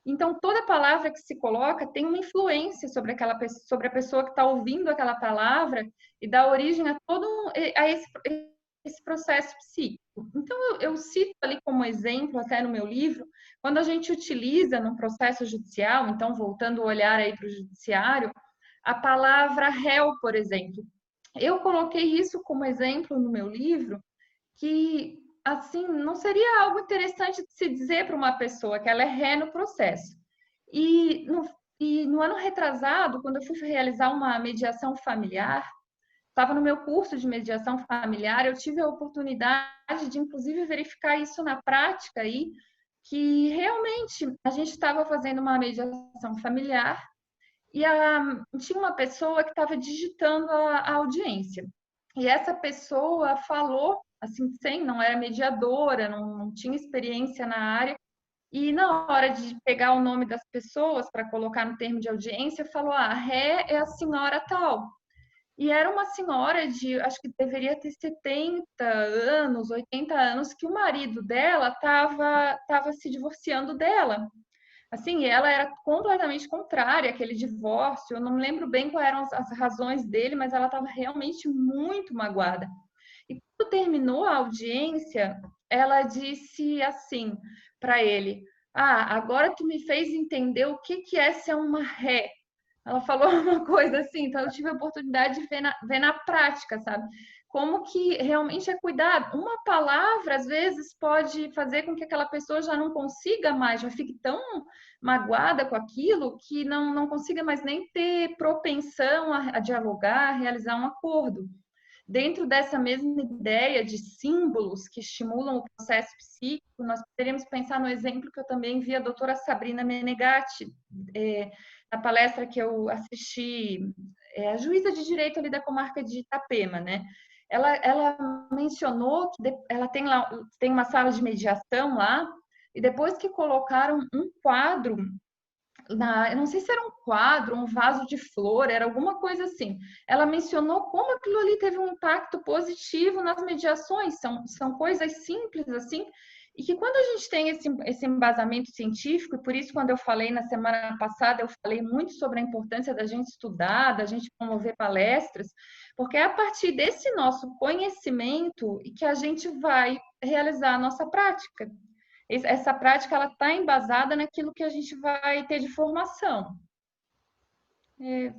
D: Então, toda palavra que se coloca tem uma influência sobre sobre a pessoa que está ouvindo aquela palavra e dá origem a esse processo psíquico. Então, eu cito ali como exemplo, até no meu livro, quando a gente utiliza num processo judicial, então, voltando o olhar aí para o judiciário, a palavra réu, por exemplo. Eu coloquei isso como exemplo no meu livro, que, assim, não seria algo interessante de se dizer para uma pessoa que ela é ré no processo. E no ano retrasado, quando eu fui realizar uma mediação familiar, estava no meu curso de mediação familiar, eu tive a oportunidade de, inclusive, verificar isso na prática aí, que realmente a gente estava fazendo uma mediação familiar e tinha uma pessoa que estava digitando a audiência. E essa pessoa falou, assim, não era mediadora, não tinha experiência na área, e na hora de pegar o nome das pessoas para colocar no termo de audiência, falou: a ré é a senhora tal. E era uma senhora de, acho que deveria ter 70 anos, 80 anos, que o marido dela estava se divorciando dela. Assim, ela era completamente contrária àquele divórcio. Eu não me lembro bem quais eram as razões dele, mas ela estava realmente muito magoada. E quando terminou a audiência, ela disse assim para ele: ah, agora tu me fez entender o que é ser uma ré. Ela falou uma coisa assim, então eu tive a oportunidade de ver na prática, sabe? Como que realmente é cuidado. Uma palavra, às vezes, pode fazer com que aquela pessoa já não consiga mais, já fique tão magoada com aquilo que não consiga mais nem ter propensão a dialogar, a realizar um acordo. Dentro dessa mesma ideia de símbolos que estimulam o processo psíquico, nós poderíamos pensar no exemplo que eu também vi a doutora Sabrina Menegatti, na palestra que eu assisti, a juíza de direito ali da comarca de Itapema, né? Ela mencionou que ela tem uma sala de mediação lá, e depois que colocaram um quadro, eu não sei se era um quadro, um vaso de flor, era alguma coisa assim. Ela mencionou como aquilo ali teve um impacto positivo nas mediações, são coisas simples assim, e que quando a gente tem esse embasamento científico, e por isso quando eu falei na semana passada, eu falei muito sobre a importância da gente estudar, da gente promover palestras, porque é a partir desse nosso conhecimento que a gente vai realizar a nossa prática. Essa prática ela está embasada naquilo que a gente vai ter de formação.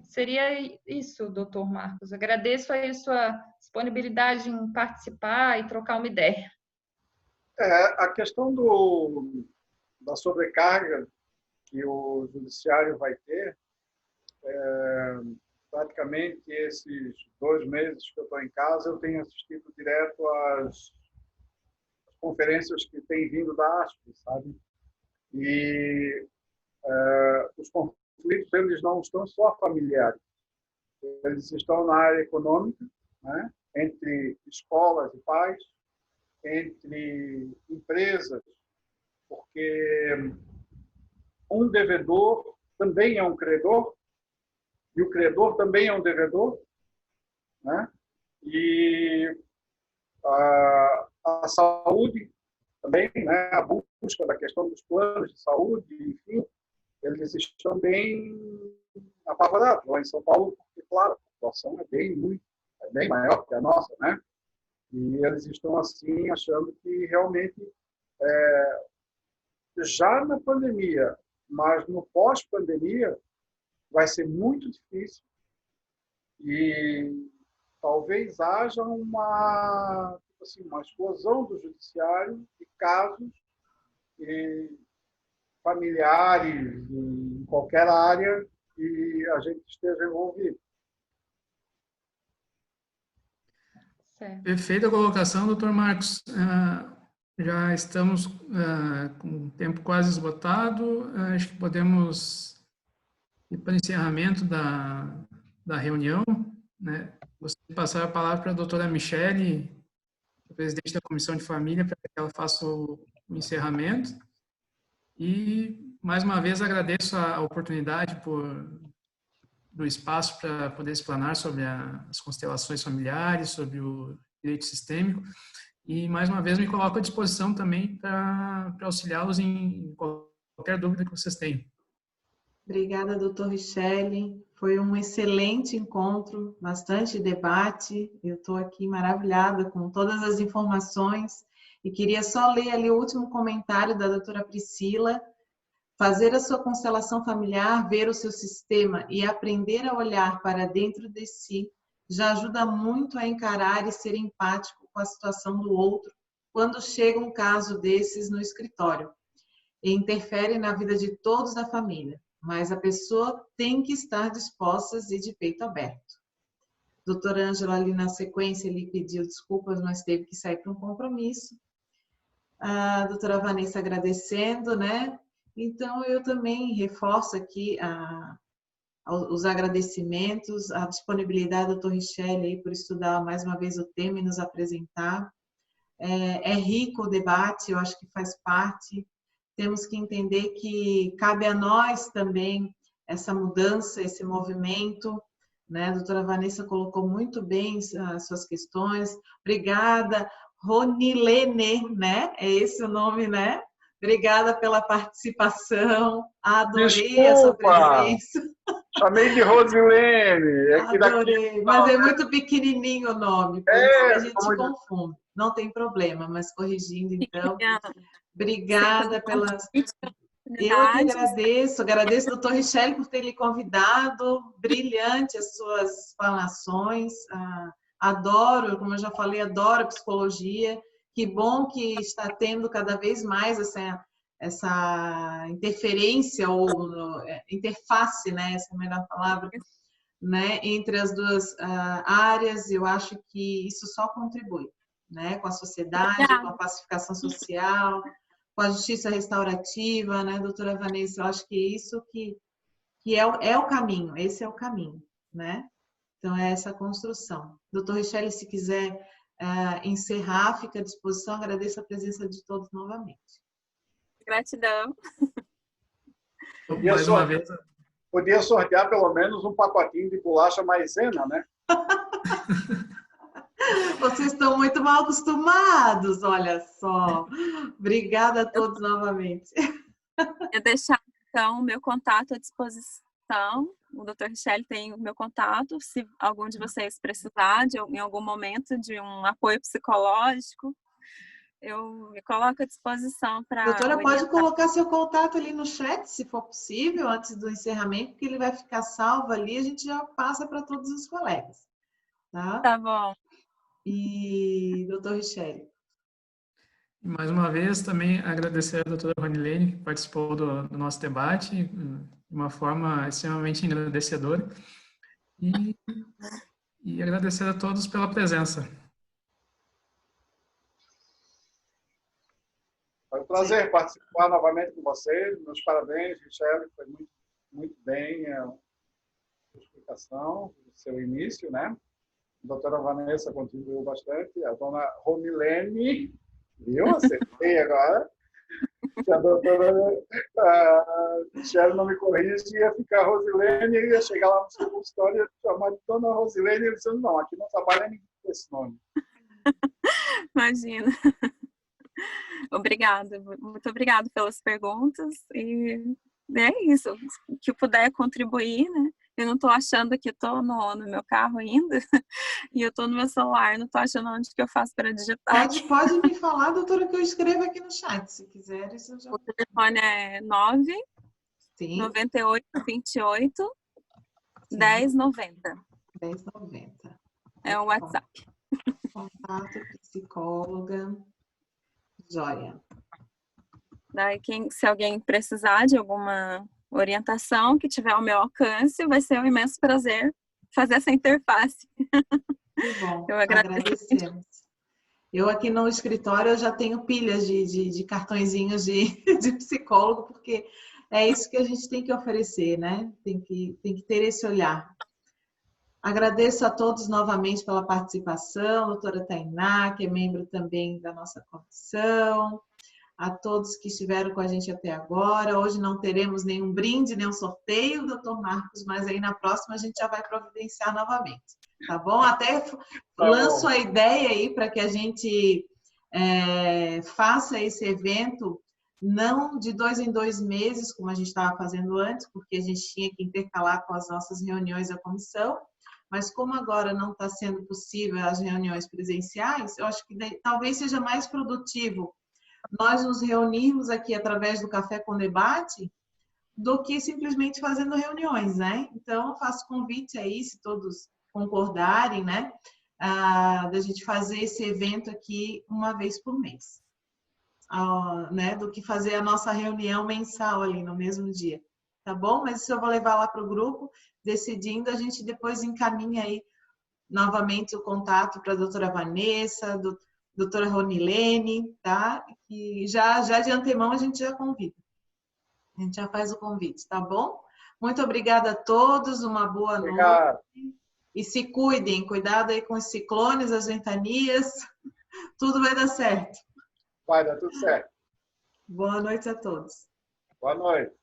D: Seria isso, doutor Marcos. Agradeço aí a sua disponibilidade em participar e trocar uma ideia.
E: A questão da sobrecarga que o judiciário vai ter, praticamente esses 2 meses que eu estou em casa, eu tenho assistido direto às conferências que têm vindo da ASP, sabe? E os conflitos, eles não estão só familiares, eles estão na área econômica, né? Entre escolas e pais, entre empresas, porque um devedor também é um credor, e o credor também é um devedor, né? E a saúde também, né? A busca da questão dos planos de saúde, enfim, eles estão bem apavorados lá em São Paulo, porque, claro, a situação é bem maior que a nossa, né? E eles estão, assim, achando que realmente, já na pandemia, mas no pós-pandemia, vai ser muito difícil e talvez haja uma explosão do judiciário de casos familiares em qualquer área que a gente esteja envolvido.
C: Perfeita colocação, doutor Marcos. Já estamos com o tempo quase esgotado. Acho que podemos ir para o encerramento da reunião, né? Gostaria de passar a palavra para a doutora Michele, presidente da Comissão de Família, para que ela faça o encerramento. E, mais uma vez, agradeço a oportunidade por do espaço para poder explanar sobre as constelações familiares, sobre o direito sistêmico. E, mais uma vez, me coloco à disposição também para auxiliá-los em qualquer dúvida que vocês tenham.
B: Obrigada, doutor Richelle. Foi um excelente encontro, bastante debate. Eu estou aqui maravilhada com todas as informações e queria só ler ali o último comentário da doutora Priscila. Fazer a sua constelação familiar, ver o seu sistema e aprender a olhar para dentro de si já ajuda muito a encarar e ser empático com a situação do outro quando chega um caso desses no escritório e interfere na vida de todos da família. Mas a pessoa tem que estar disposta e de peito aberto. Doutor Ângelo, ali na sequência, ele pediu desculpas, mas teve que sair para um compromisso. A doutora Vanessa agradecendo, né? Então, eu também reforço aqui os agradecimentos, a disponibilidade do doutor Richelle aí por estudar mais uma vez o tema e nos apresentar. É rico o debate, eu acho que faz parte. Temos que entender que cabe a nós também essa mudança, esse movimento, né? A doutora Vanessa colocou muito bem as suas questões. Obrigada, Ronilene, né? É esse o nome, né? Obrigada pela participação. Adorei a sua presença.
E: Chamei de Rosilene.
B: Adorei, mas é muito pequenininho o nome, por isso que a gente confunde. Não tem problema, mas corrigindo, então. Obrigada pelas... Eu que agradeço ao doutor Richelle por ter lhe convidado. Brilhante as suas explanações. Adoro, como eu já falei, adoro a psicologia. Que bom que está tendo cada vez mais essa interferência ou interface, né? Essa é a melhor palavra, né? Entre as duas áreas. Eu acho que isso só contribui, né? Com a sociedade, com a pacificação social, com a justiça restaurativa, né, doutora Vanessa? Eu acho que isso que é o caminho, esse é o caminho, né? Então, é essa construção. Doutor Richelle, se quiser encerrar, fica à disposição. Agradeço a presença de todos novamente.
G: Gratidão.
C: Mais uma vez.
E: Podia sortear pelo menos um pacotinho de bolacha maisena, né?
B: Vocês estão muito mal acostumados, olha só. Obrigada a todos novamente.
G: Eu deixar, então, o meu contato à disposição. O Dr. Richelle tem o meu contato. Se algum de vocês precisar, em algum momento, de um apoio psicológico, eu me coloco à disposição para...
B: Doutora, pode colocar seu contato ali no chat, se for possível, antes do encerramento, porque ele vai ficar salvo ali, a gente já passa para todos os colegas.
G: Tá bom.
B: E doutor Richelle.
C: Mais uma vez, também agradecer a doutora Ronilene, que participou do nosso debate de uma forma extremamente engrandecedora. E agradecer a todos pela presença.
E: Foi um prazer participar novamente com vocês. Meus parabéns, Richelle, foi muito bem a explicação do seu início, né? A doutora Vanessa contribuiu bastante, a dona Romilene, viu? Acertei agora. Se a doutora Richelle não me corrige, ia ficar Rosilene, ia chegar lá no seu consultório e ia chamar de dona Rosilene, e eu disse, não, aqui não trabalha ninguém com esse nome.
G: Imagina. Obrigada, muito obrigada pelas perguntas e é isso, que eu puder contribuir, né? Eu não estou achando que estou no meu carro ainda e eu estou no meu celular, não estou achando onde que eu faço para digitar.
B: Pode me falar, doutora, que eu escrevo aqui no chat, se quiser. Isso eu já...
G: O telefone é 9 98 28 10 90.
B: 10 90.
G: É o WhatsApp.
B: Contato psicóloga. Joia.
G: Daí, se alguém precisar de alguma orientação que tiver ao meu alcance, vai ser um imenso prazer fazer essa interface.
B: Que bom, eu agradecemos. Eu aqui no escritório eu já tenho pilhas de cartõezinhos de psicólogo, porque é isso que a gente tem que oferecer, né? Tem que ter esse olhar. Agradeço a todos novamente pela participação, a doutora Tainá, que é membro também da nossa comissão, a todos que estiveram com a gente até agora. Hoje não teremos nenhum brinde, nenhum sorteio, doutor Marcos, mas aí na próxima a gente já vai providenciar novamente, tá bom? Até lanço a ideia aí para que a gente faça esse evento não de 2 em 2 meses, como a gente estava fazendo antes, porque a gente tinha que intercalar com as nossas reuniões da comissão, mas como agora não está sendo possível as reuniões presenciais, eu acho que talvez seja mais produtivo nós nos reunirmos aqui através do Café com Debate do que simplesmente fazendo reuniões, né? Então, eu faço convite aí, se todos concordarem, né? Da gente fazer esse evento aqui uma vez por mês. Né, do que fazer a nossa reunião mensal ali no mesmo dia, tá bom? Mas isso eu vou levar lá para o grupo, decidindo, a gente depois encaminha aí novamente o contato para a doutora Vanessa, doutora Ronilene, tá? E já de antemão a gente já convida. A gente já faz o convite, tá bom? Muito obrigada a todos, uma boa noite. E se cuidem, cuidado aí com os ciclones, as ventanias, tudo vai dar certo.
E: Vai dar tudo certo.
B: Boa noite a todos.
E: Boa noite.